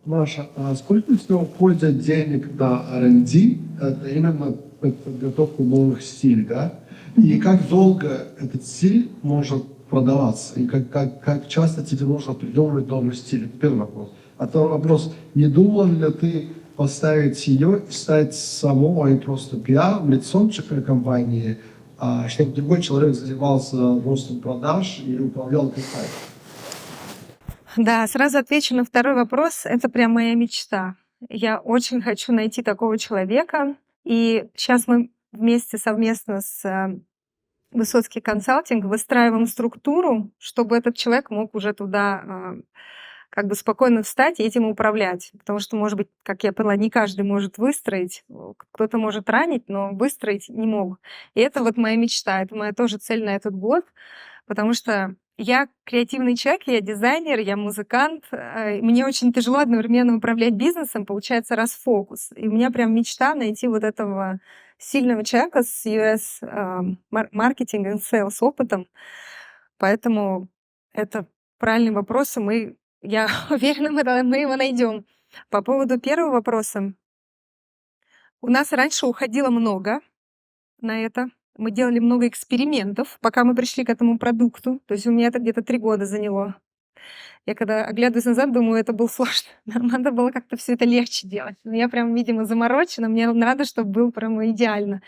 Маша, а сколько у тебя уходит денег на R&D, это именно подготовку новых стилей, да? И как долго этот стиль может продаваться? И как часто тебе нужно придумывать новый стиль? Это первый вопрос. А второй вопрос. Не думал ли ты поставить ее и стать самой просто лицом компании, чтобы другой человек занимался ростом продаж и управлял компанией? Да, сразу отвечу на второй вопрос. Это прям моя мечта. Я очень хочу найти такого человека. И сейчас мы вместе совместно с Высоцкий консалтинг выстраиваем структуру, чтобы этот человек мог уже туда как бы спокойно встать и этим управлять. Потому что, может быть, как я поняла, не каждый может выстроить. Кто-то может ранить, но выстроить не мог. И это вот моя мечта. Это моя тоже цель на этот год. Потому что я креативный человек, я дизайнер, я музыкант. Мне очень тяжело одновременно управлять бизнесом, получается расфокус. И у меня прям мечта найти вот этого сильного человека с US маркетинг и sales опытом. Поэтому это правильный вопрос, и я уверена, мы его найдем. По поводу первого вопроса. У нас раньше уходило много на это. Мы делали много экспериментов, пока мы пришли к этому продукту. То есть у меня это где-то 3 года заняло. Я когда оглядываюсь назад, думаю, это было сложно. Нам надо было как-то все это легче делать. Но я прям, видимо, заморочена. Мне надо, чтобы был прям идеально.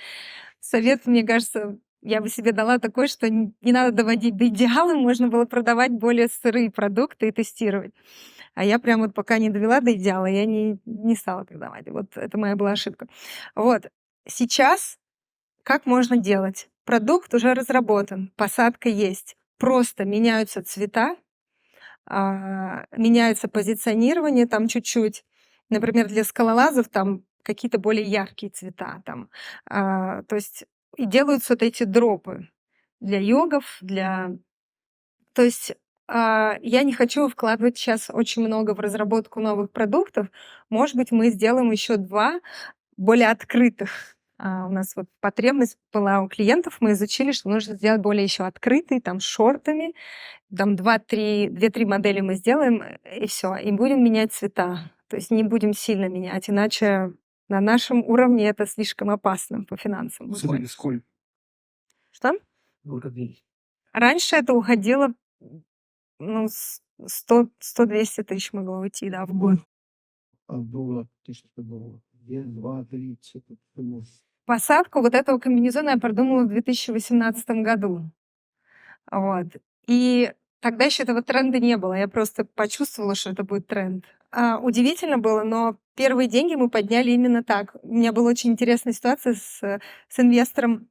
Совет, мне кажется, я бы себе дала такой, что не надо доводить до идеала, можно было продавать более сырые продукты и тестировать. А я прям вот пока не довела до идеала, я не стала так давать. Вот это моя была ошибка. Вот. Сейчас как можно делать? Продукт уже разработан, посадка есть. Просто меняются цвета, меняется позиционирование там чуть-чуть. Например, для скалолазов там какие-то более яркие цвета. Там. То есть и делаются вот эти дропы для йогов, То есть я не хочу вкладывать сейчас очень много в разработку новых продуктов. Может быть, мы сделаем еще 2 более открытых. У нас вот потребность была у клиентов, мы изучили, что нужно сделать более еще открытый, там, с шортами. Там 2-3 модели мы сделаем, и все. И будем менять цвета. То есть не будем сильно менять, иначе на нашем уровне это слишком опасно по финансам. Сколько? Что? Раньше это уходило, 100-200 тысяч могло уйти, да, в год. Было $1000. 1, 2, 3, 4. Посадку вот этого комбинезона я продумала в 2018 году. Вот. И тогда еще этого тренда не было. Я просто почувствовала, что это будет тренд. Удивительно было, но первые деньги мы подняли именно так. У меня была очень интересная ситуация с инвестором.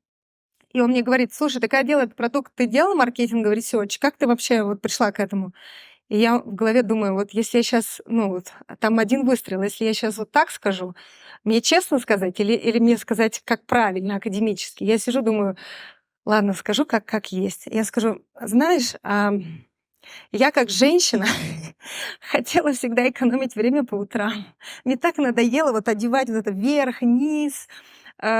И он мне говорит: слушай, такая делает продукт, ты делала маркетинговый ресерч? Как ты вообще вот пришла к этому? И я в голове думаю, вот если я сейчас, там один выстрел, если я сейчас вот так скажу, мне честно сказать или мне сказать, как правильно, академически? Я сижу, думаю, ладно, скажу как есть. Я скажу, знаешь, я как женщина хотела всегда экономить время по утрам. Мне так надоело вот одевать вот это вверх, низ,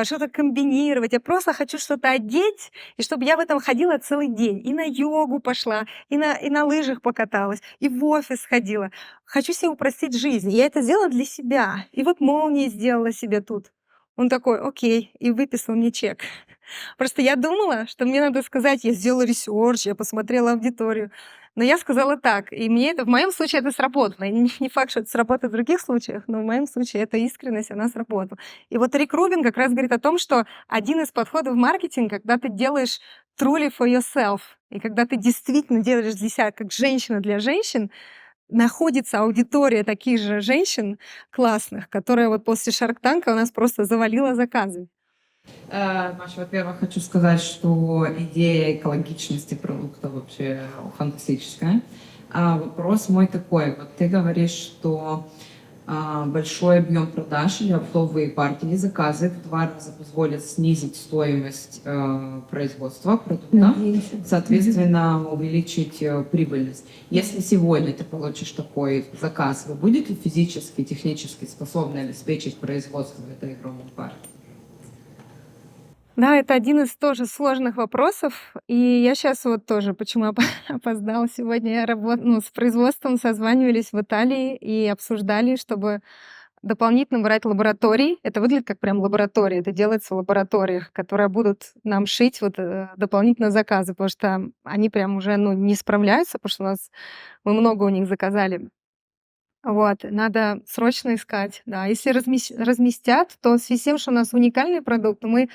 что-то комбинировать. Я просто хочу что-то одеть, и чтобы я в этом ходила целый день. И на йогу пошла, и на лыжах покаталась, и в офис ходила. Хочу себе упростить жизнь. Я это сделала для себя. И вот молнии сделала себе тут. Он такой, окей, и выписал мне чек. Просто я думала, что мне надо сказать, я сделала ресерч, я посмотрела аудиторию. Но я сказала так, и в моем случае это сработало. И не факт, что это сработает в других случаях, но в моем случае эта искренность, она сработала. И вот Рик Рубин как раз говорит о том, что один из подходов в маркетинг, когда ты делаешь truly for yourself, и когда ты действительно делаешь для себя как женщина для женщин, находится аудитория таких же женщин классных, которая вот после Shark Tank у нас просто завалила заказы. Маша, во-первых, хочу сказать, что идея экологичности продукта вообще фантастическая. А вопрос мой такой. Вот ты говоришь, что большой объем продаж или оптовые партии, заказы в 2 раза позволят снизить стоимость производства продукта, соответственно, увеличить прибыльность. Если сегодня ты получишь такой заказ, вы будете физически, технически способны обеспечить производство этой огромной партии? Да, это один из тоже сложных вопросов. И я сейчас вот тоже, почему опоздала сегодня, я с производством созванивались в Италии и обсуждали, чтобы дополнительно брать лаборатории. Это выглядит как прям лаборатория, это делается в лабораториях, которые будут нам шить дополнительно заказы, потому что они прям уже не справляются, потому что мы много у них заказали. Вот, надо срочно искать. Да, если разместят, то в связи с тем, что у нас уникальный продукт, мы,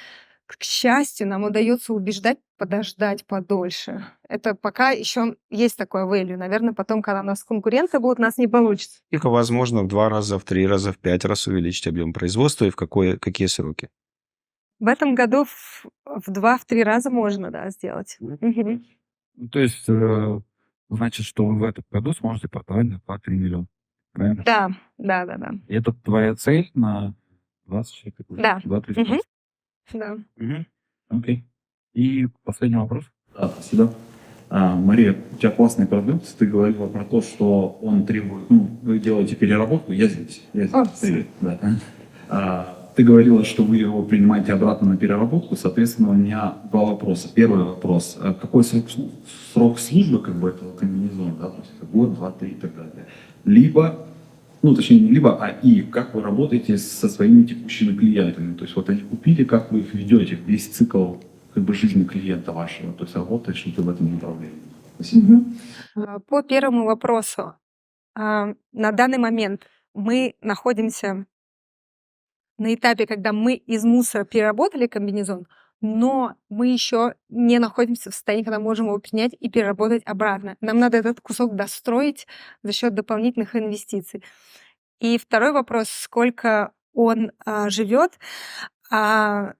к счастью, нам удается убеждать подождать подольше. Это пока еще есть такое value. Наверное, потом, когда у нас конкуренты будут, у нас не получится. Сколько возможно в 2 раза, в 3 раза, в 5 раз увеличить объем производства и в какие сроки? В этом году в 2-3 раза можно, да, сделать. Мгм. То есть, значит, что вы в этом году сможете продавать на 2-3 миллиона. Правильно? Да. И это твоя цель на 20 Да. 2-3 Мгм. Да. Окей. И последний вопрос. Да, спасибо. Мария, у тебя классный продукт. Ты говорила про то, что он требует... вы делаете переработку. Я здесь. Привет. Да. Ты говорила, что вы его принимаете обратно на переработку. Соответственно, у меня 2 вопроса. Первый вопрос. Какой срок службы этого комбинезона? Да? То есть это год, 2, 3 и так далее. Либо... точнее, не либо, а и как вы работаете со своими текущими клиентами. То есть вот они купили, как вы их ведете, весь цикл жизни клиента вашего. То есть работаешь ли ты в этом направлении? Спасибо. По первому вопросу. На данный момент мы находимся на этапе, когда мы из мусора переработали комбинезон, но мы еще не находимся в состоянии, когда можем его принять и переработать обратно. Нам надо этот кусок достроить за счет дополнительных инвестиций. И второй вопрос, сколько он живет. Вот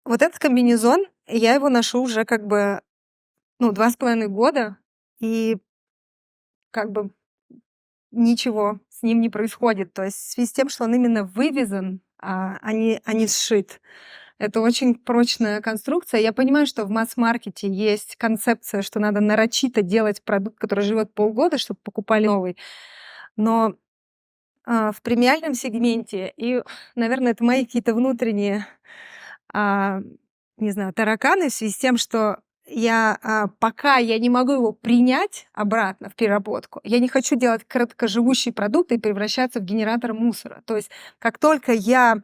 этот комбинезон, я его ношу уже 2,5 года, и ничего с ним не происходит. То есть в связи с тем, что он именно вывезен, а не сшит. Это очень прочная конструкция. Я понимаю, что в масс-маркете есть концепция, что надо нарочито делать продукт, который живет полгода, чтобы покупали новый. Но в премиальном сегменте, и, наверное, это мои какие-то внутренние, тараканы в связи с тем, что пока я не могу его принять обратно в переработку, я не хочу делать краткоживущий продукт и превращаться в генератор мусора. То есть как только я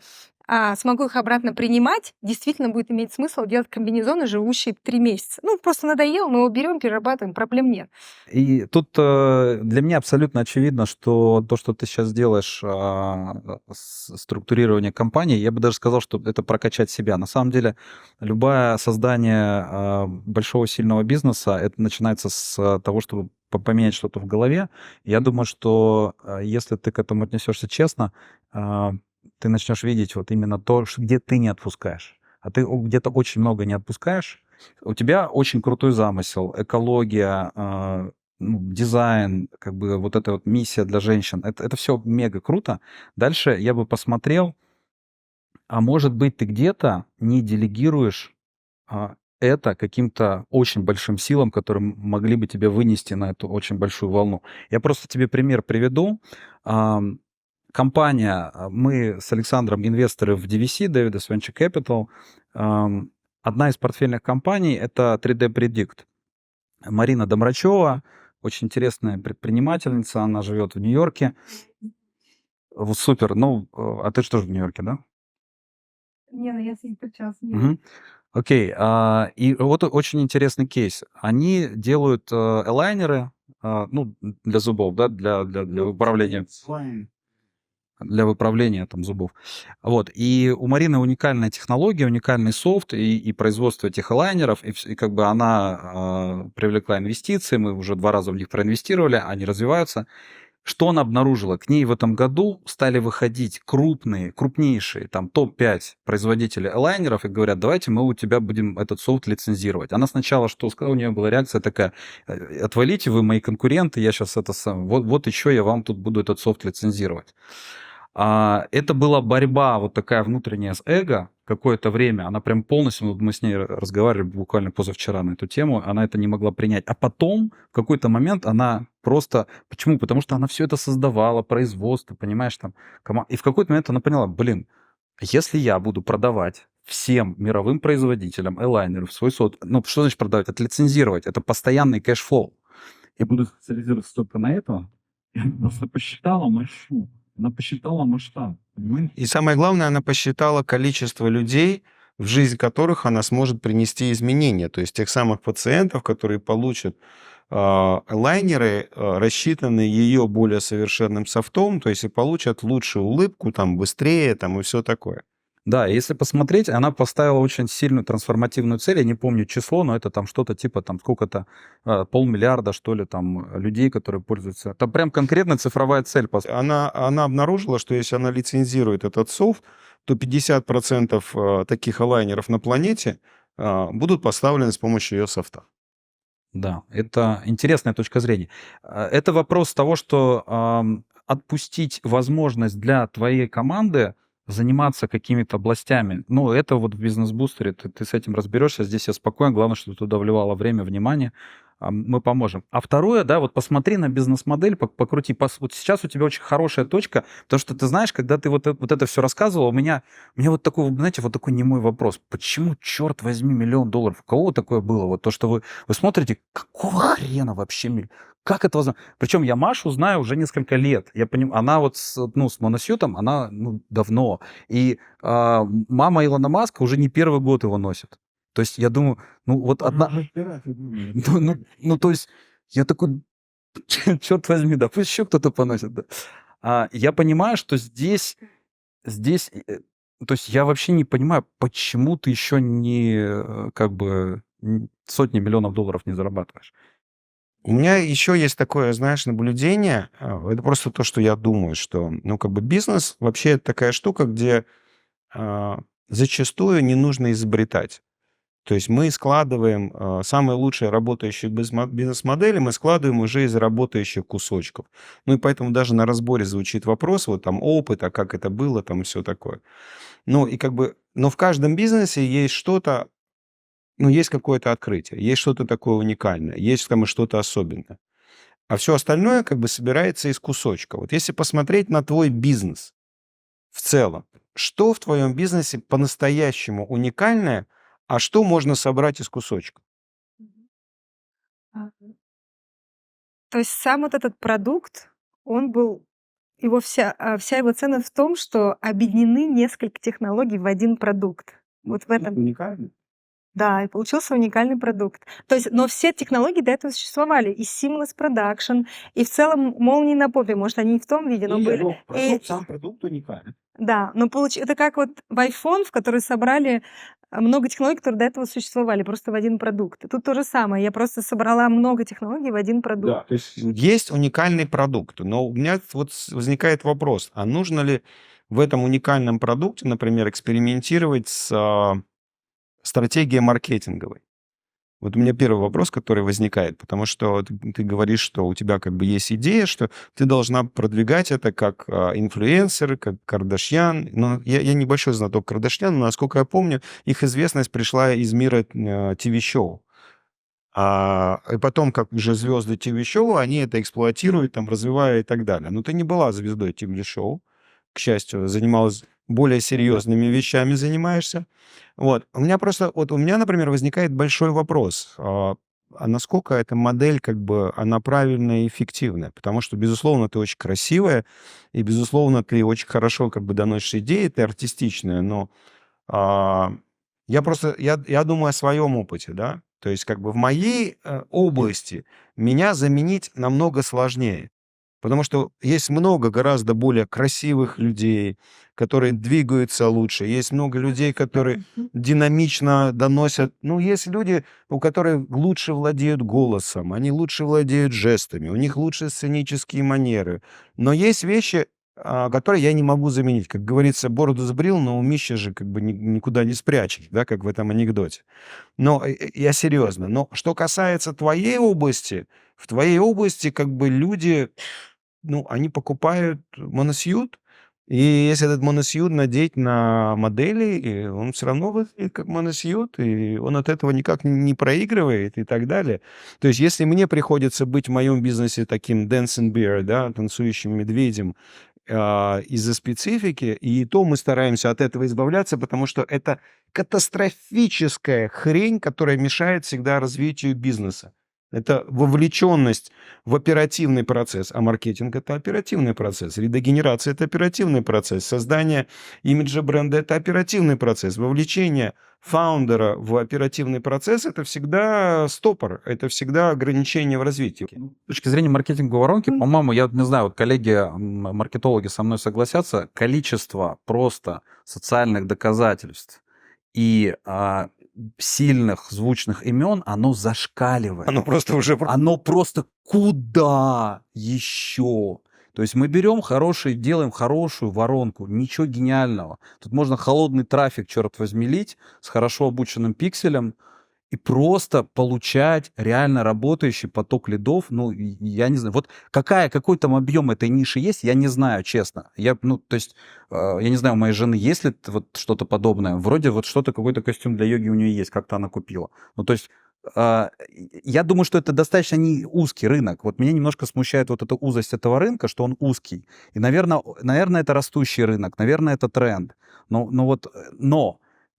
смогу их обратно принимать, действительно будет иметь смысл делать комбинезоны, живущие 3 месяца. Просто надоело, мы его берем, перерабатываем, проблем нет. И тут для меня абсолютно очевидно, что то, что ты сейчас делаешь, структурирование компании, я бы даже сказал, что это прокачать себя. На самом деле, любое создание большого сильного бизнеса, это начинается с того, чтобы поменять что-то в голове. Я думаю, что если ты к этому отнесешься честно, ты начнешь видеть вот именно то, где ты не отпускаешь. А ты где-то очень много не отпускаешь. У тебя очень крутой замысел, экология, дизайн, вот эта вот миссия для женщин. Это все мега круто. Дальше я бы посмотрел, а может быть, ты где-то не делегируешь это каким-то очень большим силам, которые могли бы тебя вынести на эту очень большую волну. Я просто тебе пример приведу. Компания, мы с Александром инвесторы в DVC, David's Venture Capital. Одна из портфельных компаний — это 3D Predict. Марина Домрачева, очень интересная предпринимательница, она живет в Нью-Йорке. Вот супер. А ты что же в Нью-Йорке, да? Не, я сейчас не. Угу. Окей. И вот очень интересный кейс. Они делают элайнеры, для зубов, да, для управления. Для выправления зубов. Вот. И у Марины уникальная технология, уникальный софт и производство этих элайнеров. И она привлекла инвестиции, мы уже 2 раза в них проинвестировали, они развиваются. Что она обнаружила? К ней в этом году стали выходить крупнейшие, там, топ-5 производителей элайнеров и говорят, давайте мы у тебя будем этот софт лицензировать. Она сначала что сказала, у нее была реакция такая, отвалите вы мои конкуренты, я сейчас вот еще я вам тут буду этот софт лицензировать. Это была борьба вот такая внутренняя с эго какое-то время. Она прям полностью, вот мы с ней разговаривали буквально позавчера на эту тему, она это не могла принять. А потом в какой-то момент она просто... Почему? Потому что она все это создавала, производство, понимаешь, там... И в какой-то момент она поняла, если я буду продавать всем мировым производителям элайнеров свой софт, ну, что значит продавать? Это лицензировать, это постоянный кэшфлоу. Я буду специализироваться только на этом. Я просто посчитала маршрут. Она посчитала масштаб, понимаете? И самое главное, она посчитала количество людей, в жизнь которых она сможет принести изменения. То есть тех самых пациентов, которые получат лайнеры, рассчитанные ее более совершенным софтом, то есть и получат лучшую улыбку, там, быстрее, там, и все такое. Да, если посмотреть, она поставила очень сильную трансформативную цель, я не помню число, но это там что-то типа там сколько-то, 500 000 что ли, там людей, которые пользуются. Там прям конкретно цифровая цель. Она обнаружила, что если она лицензирует этот софт, то 50% таких элайнеров на планете будут поставлены с помощью ее софта. Да, это интересная точка зрения. Это вопрос того, что отпустить возможность для твоей команды заниматься какими-то областями. Ну, это вот в бизнес-бустере, ты с этим разберешься, здесь я спокоен, главное, что ты туда вливала время, внимание, мы поможем. А второе, да, вот посмотри на бизнес-модель, покрути. Вот сейчас у тебя очень хорошая точка, потому что ты знаешь, когда ты вот это все рассказывал, у меня вот такой, знаете, вот такой немой вопрос. Почему, черт возьми, $1 000 000? У кого такое было? Вот то, что вы смотрите, какого хрена вообще? Как это возможно? Причем я Машу знаю уже несколько лет. Я понимаю, она вот с моносютом, она давно. И мама Илона Маска уже не первый год его носит. То есть я думаю, вот одна... то есть я такой, черт возьми, да, пусть еще кто-то поносит. Да. Я понимаю, что здесь, то есть я вообще не понимаю, почему ты еще не, сотни миллионов долларов не зарабатываешь. У меня еще есть такое, знаешь, наблюдение. Это просто то, что я думаю, что, бизнес вообще это такая штука, где зачастую не нужно изобретать. То есть мы складываем самые лучшие работающие бизнес-модели, мы складываем уже из работающих кусочков. И поэтому даже на разборе звучит вопрос, вот там опыт, а как это было, там и все такое. Но в каждом бизнесе есть что-то, есть какое-то открытие, есть что-то такое уникальное, есть там и что-то особенное. А все остальное собирается из кусочка. Вот если посмотреть на твой бизнес в целом, что в твоем бизнесе по-настоящему уникальное, а что можно собрать из кусочков? То есть сам вот этот продукт, он был, вся его ценность в том, что объединены несколько технологий в один продукт. Вот в этом. Уникальный? Да, и получился уникальный продукт. То есть, но все технологии до этого существовали. И Seamless Production, и в целом молнии на попе. Может, они и в том виде, но были. Сам продукт уникальный. Да, но это как вот в iPhone, в который собрали много технологий, которые до этого существовали, просто в один продукт. И тут то же самое. Я просто собрала много технологий в один продукт. Да, то есть уникальный продукт. Но у меня вот возникает вопрос, а нужно ли в этом уникальном продукте, например, экспериментировать с стратегией маркетинговой? Вот у меня первый вопрос, который возникает, потому что ты говоришь, что у тебя есть идея, что ты должна продвигать это как инфлюенсер, как Кардашьян. Но я небольшой знаток Кардашьян, но, насколько я помню, их известность пришла из мира ТВ-шоу. И потом, как уже звезды ТВ-шоу, они это эксплуатируют, там, развивают и так далее. Но ты не была звездой ТВ-шоу, к счастью, занималась более серьезными вещами, занимаешься. Вот. У меня, например, возникает большой вопрос, а насколько эта модель, она правильная и эффективная? Потому что, безусловно, ты очень красивая, и, безусловно, ты очень хорошо доносишь идеи, ты артистичная, но я думаю о своем опыте, да? То есть, в моей области меня заменить намного сложнее. Потому что есть много гораздо более красивых людей, которые двигаются лучше. Есть много людей, которые динамично доносят. Ну, есть люди, у которых лучше владеют голосом, они лучше владеют жестами, у них лучше сценические манеры. Но есть вещи, которые я не могу заменить. Как говорится, бороду сбрил, но умище же как бы никуда не спрячешь, да, как в этом анекдоте. Но я серьезно. Но что касается твоей области, в твоей области как бы люди, ну, они покупают моносьют, и если этот моносьют надеть на модели, и он все равно выглядит как моносьют, и он от этого никак не проигрывает и так далее. То есть если мне приходится быть в моем бизнесе таким dancing bear, да, танцующим медведем, из-за специфики, и то мы стараемся от этого избавляться, потому что это катастрофическая хрень, которая мешает всегда развитию бизнеса. Это вовлеченность в оперативный процесс, а маркетинг — это оперативный процесс, редогенерация — это оперативный процесс, создание имиджа бренда — это оперативный процесс, вовлечение фаундера в оперативный процесс — это всегда стопор, это всегда ограничение в развитии. С точки зрения маркетинговой воронки, по-моему, я не знаю, вот коллеги маркетологи со мной согласятся, количество просто социальных доказательств и сильных звучных имен, оно зашкаливает. Оно просто куда еще? То есть мы берем делаем хорошую воронку, ничего гениального. Тут можно холодный трафик, черт возьми, лить с хорошо обученным пикселем и просто получать реально работающий поток лидов. Ну, я не знаю, вот какой там объем этой ниши есть, я не знаю, честно. Я не знаю, у моей жены есть ли вот что-то подобное. Вроде вот какой-то костюм для йоги у нее есть, как-то она купила. Ну, то есть я думаю, что это достаточно не узкий рынок. Вот меня немножко смущает вот эта узость этого рынка, что он узкий. И, наверное, это растущий рынок, наверное, это тренд. Но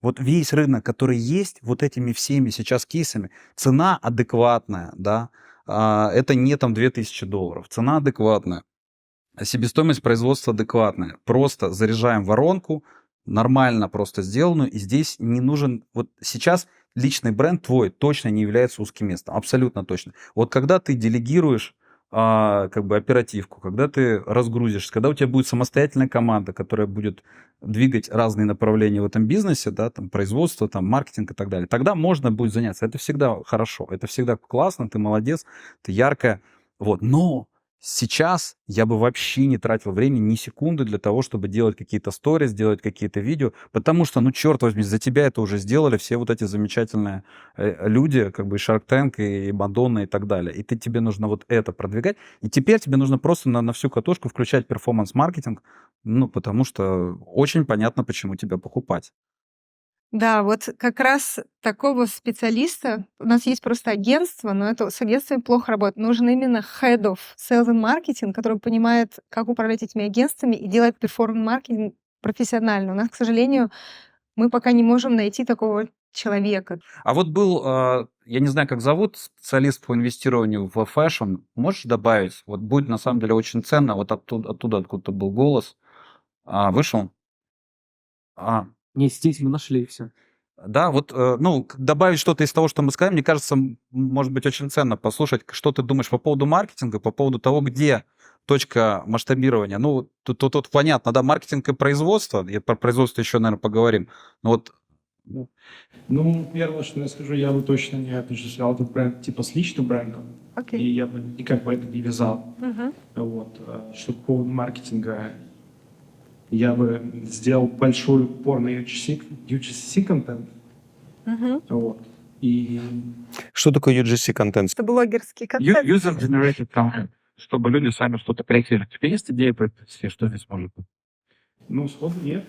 вот весь рынок, который есть, вот этими всеми сейчас кейсами, цена адекватная, да, это не там $2000, цена адекватная, себестоимость производства адекватная. Просто заряжаем воронку, нормально просто сделанную, и здесь не нужен, вот сейчас личный бренд твой точно не является узким местом, абсолютно точно. Вот когда ты делегируешь как бы оперативку, когда ты разгрузишься, когда у тебя будет самостоятельная команда, которая будет двигать разные направления в этом бизнесе, да, там производство, там маркетинг и так далее, тогда можно будет заняться. Это всегда хорошо, это всегда классно, ты молодец, ты яркая. Вот. Но сейчас я бы вообще не тратил времени ни секунды для того, чтобы делать какие-то сторис, делать какие-то видео, потому что, ну, черт возьми, за тебя это уже сделали все вот эти замечательные люди, как бы и Shark Tank, и Мадонна и так далее. И тебе нужно вот это продвигать. И теперь тебе нужно просто на всю катушку включать перформанс-маркетинг, ну, потому что очень понятно, почему тебя покупать. Да, вот как раз такого специалиста, у нас есть просто агентство, но это с агентствами плохо работает. Нужен именно head of sales and marketing, который понимает, как управлять этими агентствами и делает перформанс-маркетинг профессионально. У нас, к сожалению, мы пока не можем найти такого человека. А вот был, я не знаю, как зовут, специалист по инвестированию в фэшн. Можешь добавить? Вот будет на самом деле очень ценно. Вот оттуда откуда-то был голос. Вышел? Не, здесь мы нашли все. Да, вот, ну, добавить что-то из того, что мы сказали, мне кажется, может быть очень ценно послушать, что ты думаешь по поводу маркетинга, по поводу того, где точка масштабирования. Ну, тут понятно, да, маркетинг и производство, и про производство еще, наверное, поговорим. Но вот... Ну, первое, что я скажу, я бы точно не отождествлял этот бренд типа с личным брендом. Окей. И я бы никак бы это не вязал. Мгм. Вот. Что по поводу маркетинга, я бы сделал большой упор на UGC контент. Мгм. Вот. И Что такое UGC контент? Это блогерский контент. User-generated content, чтобы люди сами что-то проектировали. У тебя есть идея, что здесь может быть? ну, сходу нет.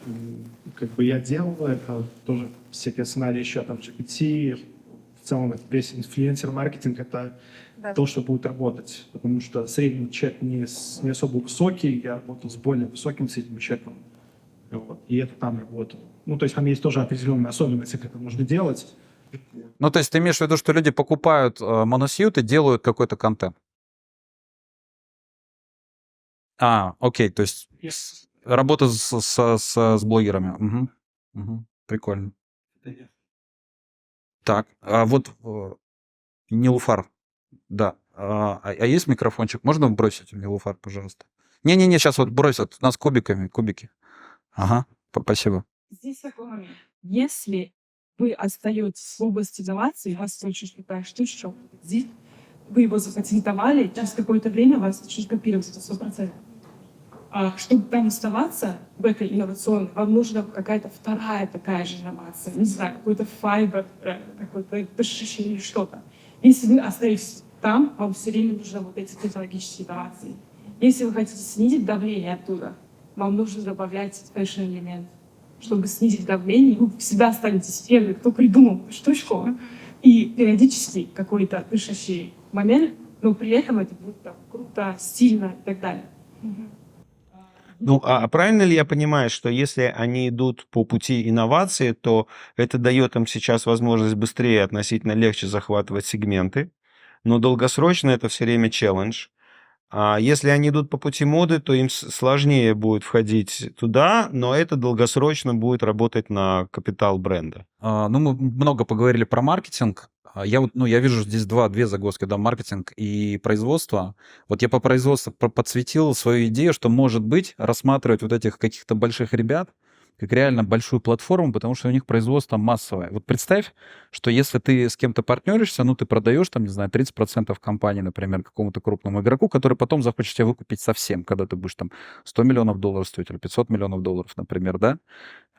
Как бы я делал это, тоже всякие сценарии еще там GPT. В целом это весь инфлюенсер-маркетинг — это Да. то, что будет работать. Потому что средний чек не особо высокий. Я работал с более высоким средним чеком. Вот. И это там работало. Ну, то есть там есть тоже определенные особенности, как это нужно делать. Ну, то есть ты имеешь в виду, что люди покупают моносьют и делают какой-то контент? Окей, то есть работа с блогерами. Мгм. Мгм. Прикольно. Так, а вот Нилуфар, да. А есть микрофончик? Можно бросить мне Луфар, пожалуйста? Не-не-не, сейчас вот бросят. У нас кубики. Ага, спасибо. Здесь такой момент. Если вы остаетесь в области инноваций, у вас очень крутая штучка, здесь вы его запатентовали, через какое-то время вас начнут копировать, это 100%. А чтобы там оставаться в этой инновационной, вам нужна какая-то вторая такая же инновация, не знаю, какой-то файбер, какой-то пышущий или что-то. Если вы остаетесь там, вам все время нужны вот эти технологические инновации. Если вы хотите снизить давление оттуда, вам нужно добавлять фэшн-элемент. Чтобы снизить давление, вы всегда останетесь первым, кто придумал эту штучку, и периодически какой-то дышащий момент, но при этом это будет там, круто, стильно и так далее. Ну, а правильно ли я понимаю, что если они идут по пути инновации, то это дает им сейчас возможность быстрее, относительно легче захватывать сегменты, но долгосрочно это все время челлендж. А если они идут по пути моды, то им сложнее будет входить туда, но это долгосрочно будет работать на капитал бренда. Мы много поговорили про маркетинг. Я вижу здесь две загвоздки, да, маркетинг и производство. Вот я по производству подсветил свою идею, что, может быть, рассматривать вот этих каких-то больших ребят как реально большую платформу, потому что у них производство массовое. Вот представь, что если ты с кем-то партнеришься, ты продаешь, 30% компании, например, какому-то крупному игроку, который потом захочет тебя выкупить совсем, когда ты будешь $100 миллионов стоить или $500 миллионов, например, да?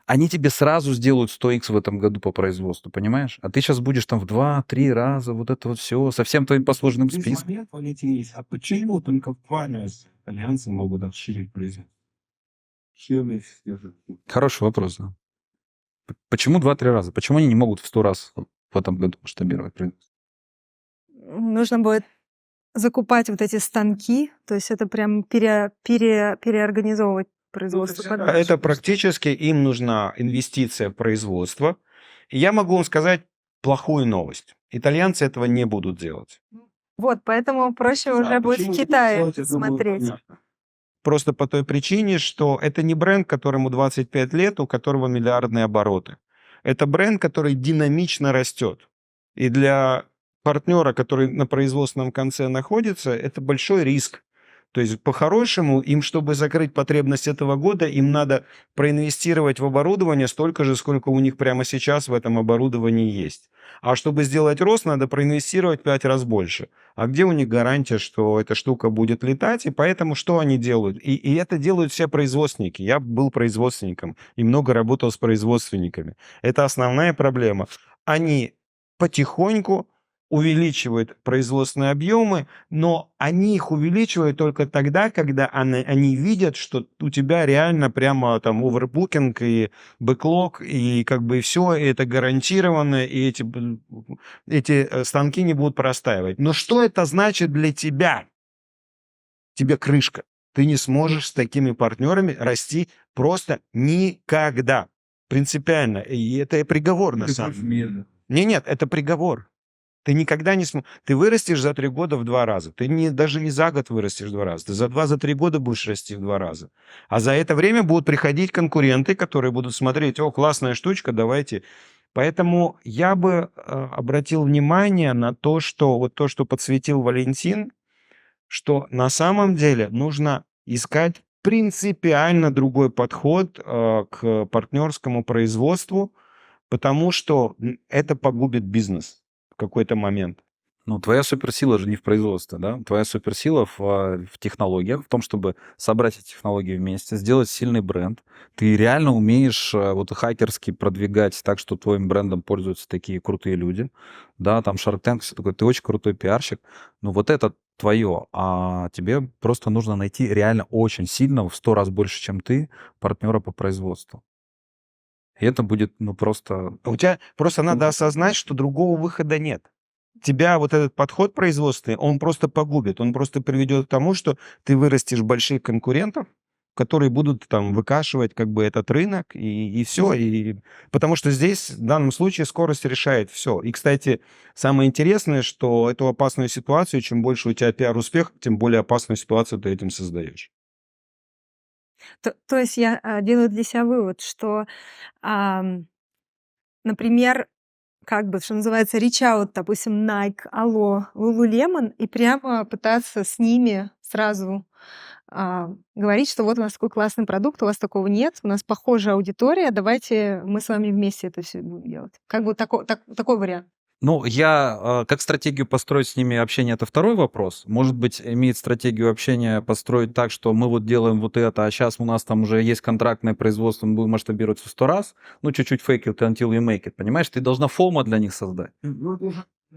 Они тебе сразу сделают 100x в этом году по производству, понимаешь? А ты сейчас будешь в 2-3 раза вот это вот все со всем твоим послужным списком. Момент, Валентин, есть. А почему только компания с альянсом могут расширить производство? Хороший вопрос, да. Почему 2-3 раза? Почему они не могут в 100 раз в этом году масштабировать производство? Нужно будет закупать вот эти станки, то есть это прям переорганизовывать производство. Это практически им нужна инвестиция в производство. И я могу вам сказать плохую новость. Итальянцы этого не будут делать. Вот, поэтому проще уже будет в Китае смотреть. Просто по той причине, что это не бренд, которому 25 лет, у которого миллиардные обороты. Это бренд, который динамично растет. И для партнера, который на производственном конце находится, это большой риск. То есть, по-хорошему, им, чтобы закрыть потребность этого года, им надо проинвестировать в оборудование столько же, сколько у них прямо сейчас в этом оборудовании есть. А чтобы сделать рост, надо проинвестировать в 5 раз больше. А где у них гарантия, что эта штука будет летать? И поэтому что они делают? И это делают все производственники. Я был производственником и много работал с производственниками. Это основная проблема. Они потихоньку увеличивают производственные объемы, но они их увеличивают только тогда, когда они видят, что у тебя реально прямо овербукинг и бэклог, и все это гарантированно, и эти станки не будут простаивать. Но что это значит для тебя? Тебе крышка. Ты не сможешь с такими партнерами расти просто никогда. Принципиально. И это приговор на самом деле. Нет, это приговор. Ты никогда не сможешь. Ты вырастешь за 3 года в 2 раза. Ты даже не за год вырастешь в 2 раза. Ты за 2-3 года будешь расти в 2 раза. А за это время будут приходить конкуренты, которые будут смотреть: о, классная штучка, давайте. Поэтому я бы обратил внимание на то, что подсветил Валентин, что на самом деле нужно искать принципиально другой подход к партнерскому производству, потому что это погубит бизнес в какой-то момент. Твоя суперсила же не в производстве, да? Твоя суперсила в технологиях, в том, чтобы собрать эти технологии вместе, сделать сильный бренд. Ты реально умеешь хакерски продвигать так, что твоим брендом пользуются такие крутые люди. Да, Shark Tank, все такое. Ты очень крутой пиарщик. Вот это твое. А тебе просто нужно найти реально очень сильного, в 100 раз больше, чем ты, партнера по производству. И это будет, просто... У тебя просто надо осознать, что другого выхода нет. Тебя этот подход производственный, он просто погубит. Он просто приведет к тому, что ты вырастешь больших конкурентов, которые будут выкашивать этот рынок, и все. Потому что здесь, в данном случае, скорость решает все. И, кстати, самое интересное, что эту опасную ситуацию, чем больше у тебя пиар-успех, тем более опасную ситуацию ты этим создаешь. То есть я делаю для себя вывод, что, например, как бы, что называется, reach out, допустим, Nike, Allo, Lululemon, и прямо пытаться с ними сразу говорить, что вот у нас такой классный продукт, у вас такого нет, у нас похожая аудитория, давайте мы с вами вместе это все будем делать. Как бы такой вариант. Ну, я как стратегию построить с ними общение, это второй вопрос. Может быть, иметь стратегию общения построить так, что мы вот делаем вот это, а сейчас у нас там уже есть контрактное производство, мы будем масштабироваться в 100 раз. Ну, чуть-чуть fake it until you make it, понимаешь? Ты должна фома для них создать.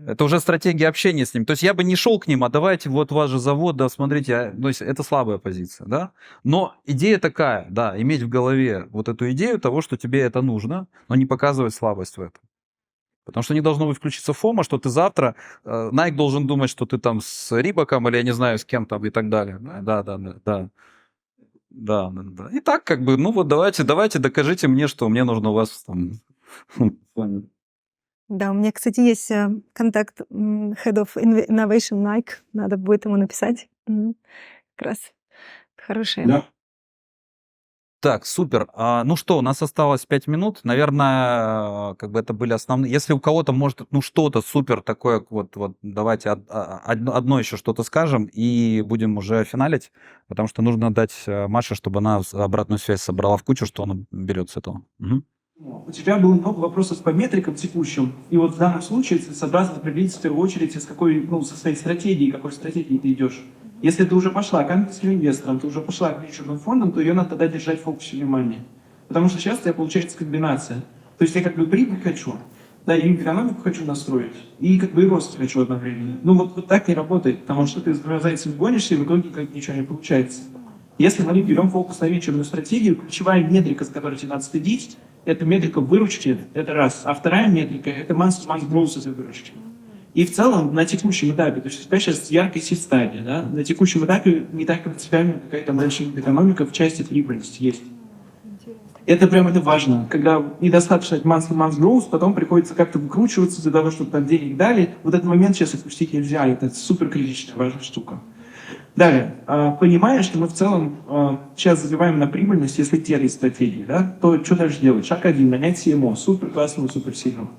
Это уже стратегия общения с ним. То есть я бы не шел к ним, а давайте, вот ваш же завод, да, смотрите, то есть это слабая позиция, да. Но идея такая, да, иметь в голове вот эту идею того, что тебе это нужно, но не показывать слабость в этом. Потому что не должно быть включиться фома, что ты завтра, Nike должен думать, что ты там с Рибаком или я не знаю, с кем там и так далее. Да. И так как бы, ну вот давайте докажите мне, что мне нужно у вас там... Да, у меня, кстати, есть контакт Head of Innovation Nike. Надо будет ему написать. Как раз хорошая. Да. Так, супер. Ну что, у нас осталось 5 минут. Наверное, как бы это были основные. Если у кого-то может, ну что-то супер такое, вот давайте одно еще что-то скажем и будем уже финалить, потому что нужно дать Маше, чтобы она обратную связь собрала в кучу, что она берет с этого. Угу. У тебя было много вопросов по метрикам текущим, и вот в данном случае целесообразно определиться в первую очередь, с какой, со своей стратегией, какой стратегией ты идешь. Если ты уже пошла к ангельским инвесторам, ты уже пошла к венчурным фондам, то ее надо тогда держать в фокусе внимания. Потому что сейчас у тебя получается комбинация. То есть я как бы прибыль хочу, да, и экономику хочу настроить, и как бы и рост хочу одновременно. Ну вот так не работает, потому что ты с двумя зайцами гонишься, и в итоге как ничего не получается. Если мы берем фокус на венчурную стратегию, ключевая метрика, с которой тебе надо следить, это метрика выручки, это раз. А вторая метрика – это month-to-month growth этой выручки. И в целом на текущем этапе, то есть у тебя сейчас яркая сид-стадия, да? На текущем этапе не так принципиально какая-то большая экономика в части прибыльности есть. Это прям это важно. Когда недостаточно month-to-month growth, потом приходится как-то выкручиваться для того, чтобы там денег дали. Вот этот момент сейчас отпустить нельзя, это супер критичная, важная штука. Далее, понимая, что мы в целом сейчас забиваем на прибыльность, если те стратегии, да, то что дальше делать? Шаг 1 – нанять CMO, супер классного, супер сильного.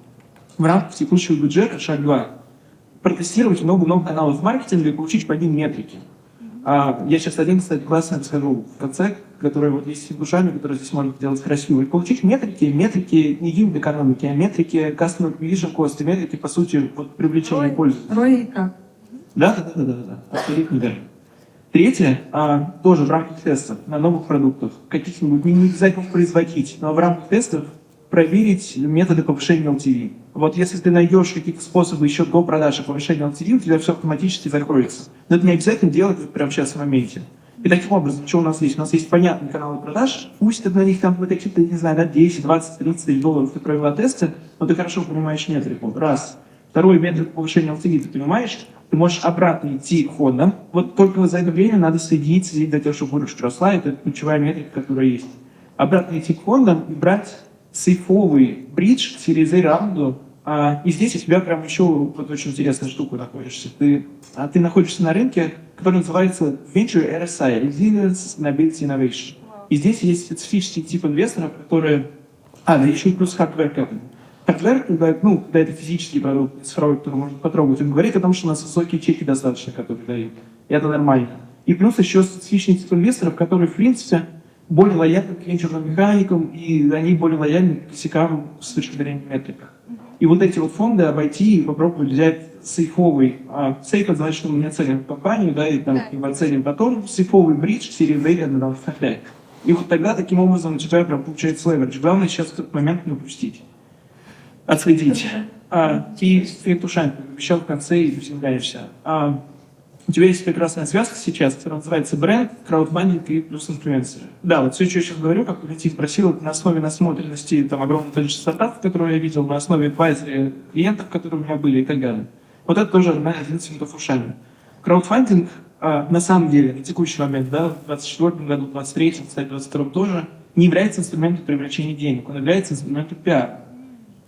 В рамках текущего бюджета шаг 2 – протестировать много-много каналов маркетинга и получить по ним метрики. Я сейчас один, кстати, классно расскажу в конце, который вот есть с душами, которые здесь можно делать красиво. И получить метрики не юнит экономики, а метрики customer acquisition cost, метрики, по сути, вот, привлечения пользователей. Рой как? Да, абсолютно верно. Третье, тоже в рамках тестов на новых продуктах, каких-нибудь, не обязательно их производить, но в рамках тестов проверить методы повышения LTV. Вот если ты найдешь какие-то способы еще до продажи повышения LTV, у тебя все автоматически закроется. Но это не обязательно делать прямо сейчас в моменте. И таким образом, что у нас есть? У нас есть понятные каналы продаж, пусть это на них там какие-то, не знаю, да, 10, 20, 30 тысяч долларов ты провела тесты, но ты хорошо понимаешь метрику. Раз. Второй метод повышения LTV, ты понимаешь, ты можешь обратно идти ходом. Вот только за это время надо следить для того, чтобы выручка росла. Это ключевая метрика, которая есть. Обратно идти к фондам и брать сейфовый бридж Series A раунду. И здесь у тебя прям еще вот очень интересная штука находишься. Ты находишься на рынке, который называется Venture RSI, Resilience Sustainability Innovation. И здесь есть специфический тип инвесторов, которые... да еще и плюс hardware capital. Hardware, когда это физический продукт, цифровой, который можно потрогать, он говорит о том, что у нас высокие чеки достаточно, которые дают. И это нормально. И плюс еще специфичный тип инвесторов, которые, в принципе, более лояльны к венчурным механикам, и они более лояльны к косякам с точки зрения метрик. И вот эти вот фонды обойти и попробовать взять сейфовый. Сейф — это значит, что мы не оценим компанию, да, и там его оценим потом. Сейфовый бридж, Series A, на втахляет. И вот тогда таким образом у тебя прям получается леверидж. Главное сейчас этот момент не упустить. Отследить. И эффект ушами обещал в конце и приземляешься. У тебя есть прекрасная связка сейчас, которая называется бренд, краудфандинг и плюс инфлюенсеры. Да, вот все, что я сейчас говорю, как Валентин просил, это на основе насмотренности там огромное количество стартапов, которые я видел, на основе адвайзера клиентов, которые у меня были и так далее. Вот это тоже один из финтов ушами. Краудфандинг на самом деле на текущий момент, да, в 2024 году, в 2023, кстати, в 2022 тоже, не является инструментом привлечения денег, он является инструментом пиара.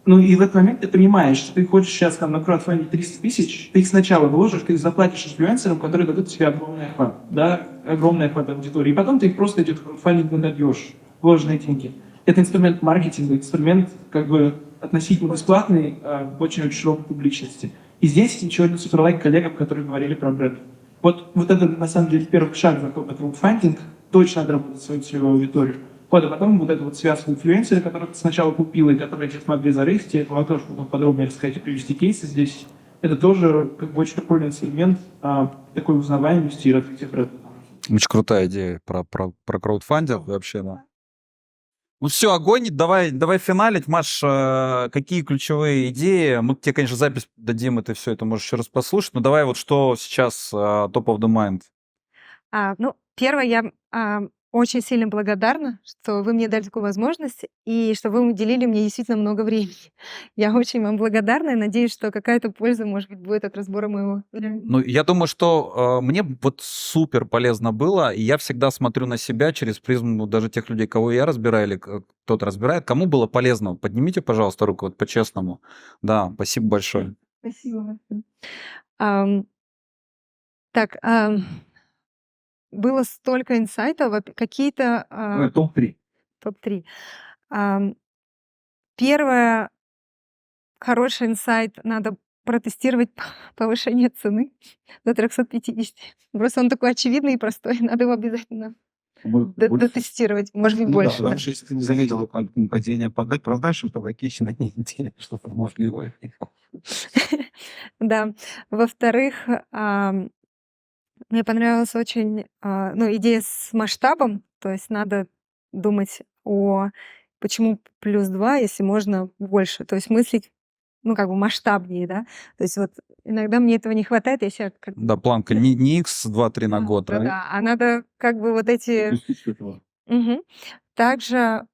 Ну и в этот момент ты понимаешь, что ты хочешь сейчас там на краудфанде 300 тысяч, ты их сначала вложишь, ты их заплатишь инфлюенсерам, которые дадут тебе огромный охват, да, огромный охват аудитории, и потом ты их просто идет краудфандинг набьешь, вложенные деньги. Это инструмент маркетинга, инструмент как бы относительно бесплатный в очень широкой публичности. И здесь еще один суперлайк коллегам, которые говорили про бренд. Вот это, на самом деле, первый шаг в краудфандинг. Точно надо работать свою целевую аудиторию. Вот, а потом вот эта вот связка инфлюенсеров, которых ты сначала купил и которые тебе смогли зарыть, тебе этого тоже можно подробнее рассказать и привести кейсы здесь. Это тоже как бы очень прикольный инструмент такой узнаваемости и развития бренда. Очень крутая идея про краудфандинг вообще, да. Ну все, огонь, давай финалить. Маш, какие ключевые идеи? Мы тебе, конечно, запись дадим, и ты все это можешь еще раз послушать, но давай вот что сейчас top of the mind. Первое, я очень сильно благодарна, что вы мне дали такую возможность и что вы уделили мне действительно много времени. Я очень вам благодарна и надеюсь, что какая-то польза, может быть, будет от разбора моего. Ну, я думаю, что мне вот супер полезно было, и я всегда смотрю на себя через призму даже тех людей, кого я разбираю или кто-то разбирает. Кому было полезно? Поднимите, пожалуйста, руку, вот по-честному. Да, спасибо большое. Спасибо. Было столько инсайтов, какие-то... Топ-3. Топ-3. Первое, хороший инсайт, надо протестировать повышение цены до 350. Просто он такой очевидный и простой, надо его обязательно дотестировать, может быть, больше. Потому что если ты не заметила падение продаж, то логично на неделе что-то может не быть. Да. Во-вторых, мне понравилась очень идея с масштабом, то есть надо думать почему +2, если можно больше, то есть мыслить, масштабнее, да. То есть вот иногда мне этого не хватает, я себя как бы... Да, планка не x 2-3 на год, Да, а надо как бы вот эти... Мгм. Также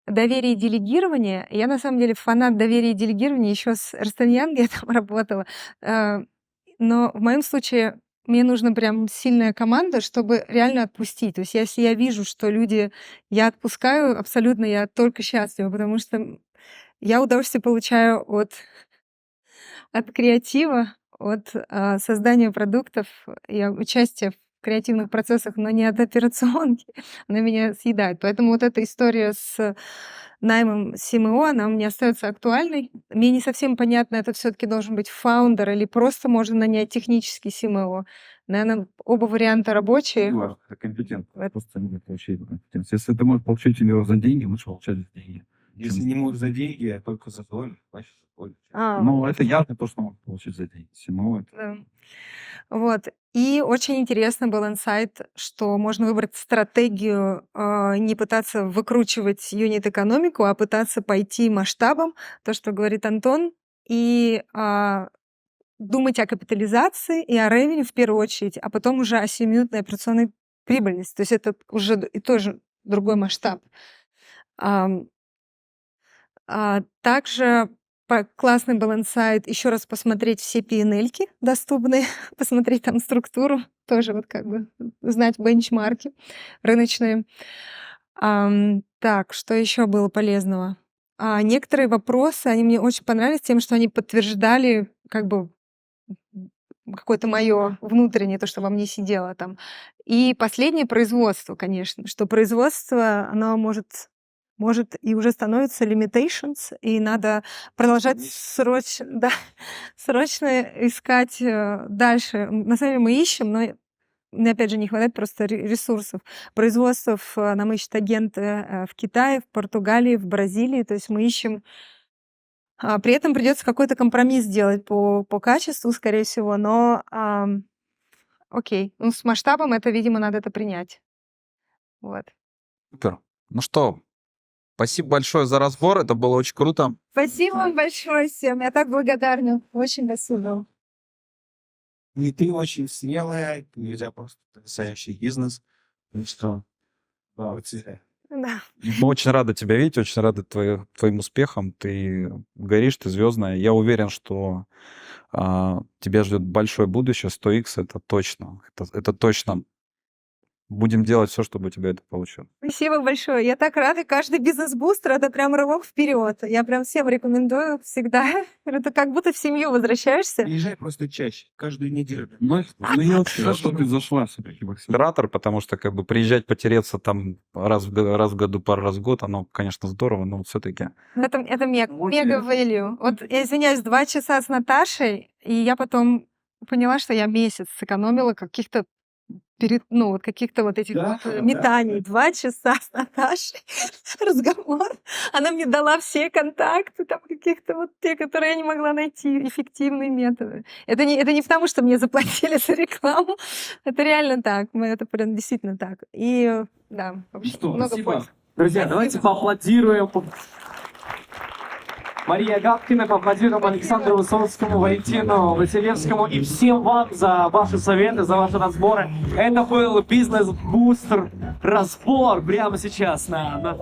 доверие и делегирование. Я на самом деле фанат доверия и делегирования. Еще с Эрнст & Янг я там работала. Но в моем случае мне нужна прям сильная команда, чтобы реально отпустить. То есть если я вижу, что я отпускаю, абсолютно я только счастлива, потому что я удовольствие получаю от креатива, от создания продуктов и участия в креативных процессах, но не от операционки. Она меня съедает. Поэтому вот эта история с наймом CMO, она у меня остается актуальной. Мне не совсем понятно, это все-таки должен быть фаундер или просто можно нанять технический CMO. Наверное, оба варианта рабочие. Это компетент. Просто не получить компетенцию. Если ты можешь получить его за деньги, лучше получать за деньги. Если не можешь за деньги, а только за долю, значит за долю. Ну, это явно то, что можно получить за деньги. Да. Вот. И очень интересно был инсайт, что можно выбрать стратегию, не пытаться выкручивать юнит-экономику, а пытаться пойти масштабом, то, что говорит Антон, и думать о капитализации и о ревеню в первую очередь, а потом уже о сиюминутной операционной прибыльности. То есть это уже и тоже другой масштаб. Также классный был инсайт еще раз посмотреть все P&L-ки доступные, посмотреть там структуру, тоже вот как бы узнать бенчмарки рыночные. Так, что еще было полезного? Некоторые вопросы, они мне очень понравились тем, что они подтверждали как бы какое-то мое внутреннее, то, что во мне сидело там. И последнее — производство, конечно, что производство, оно может и уже становится limitations, и надо продолжать срочно искать дальше. На самом деле мы ищем, но опять же не хватает просто ресурсов. Производств нам ищут агенты в Китае, в Португалии, в Бразилии, то есть мы ищем. При этом придется какой-то компромисс сделать по качеству, скорее всего, но окей. Ну, с масштабом видимо, надо это принять. Вот. Супер. Ну что, спасибо большое за разбор, это было очень круто. Спасибо вам большое всем, я так благодарна, очень спасибо. И ты очень смелая, у тебя просто потрясающий бизнес. Ну что, Да. Мы очень рады тебя видеть, очень рады твоим успехам. Ты горишь, ты звездная. Я уверен, что тебя ждет большое будущее. 100x это точно. Это точно будем делать все, чтобы у тебя это получилось. Спасибо большое. Я так рада. Каждый бизнес-бустер — это прям рывок вперед. Я прям всем рекомендую всегда. Это как будто в семью возвращаешься. Приезжай просто чаще, каждую неделю. Ну я вообще, что ты зашла все-таки в акселератор, потому что как бы приезжать, потереться там раз в году, пару раз в год, оно, конечно, здорово, но все-таки... Это мега value. Вот я извиняюсь, 2 часа с Наташей, и я потом поняла, что я месяц сэкономила каких-то каких-то вот этих метаний. 2 часа с Наташей разговор. Она мне дала все контакты, там каких-то вот те, которые я не могла найти, эффективные методы. Это не потому, что мне заплатили за рекламу. Это реально так. Это прям действительно так. И да, вообще много Спасибо. пользы. Друзья, давайте поаплодируем Марии Агапкиной, поаплодируем Александру Высоцкому, Валентину Василевскому и всем вам за ваши советы, за ваши разборы. Это был бизнес-бустер разбор прямо сейчас на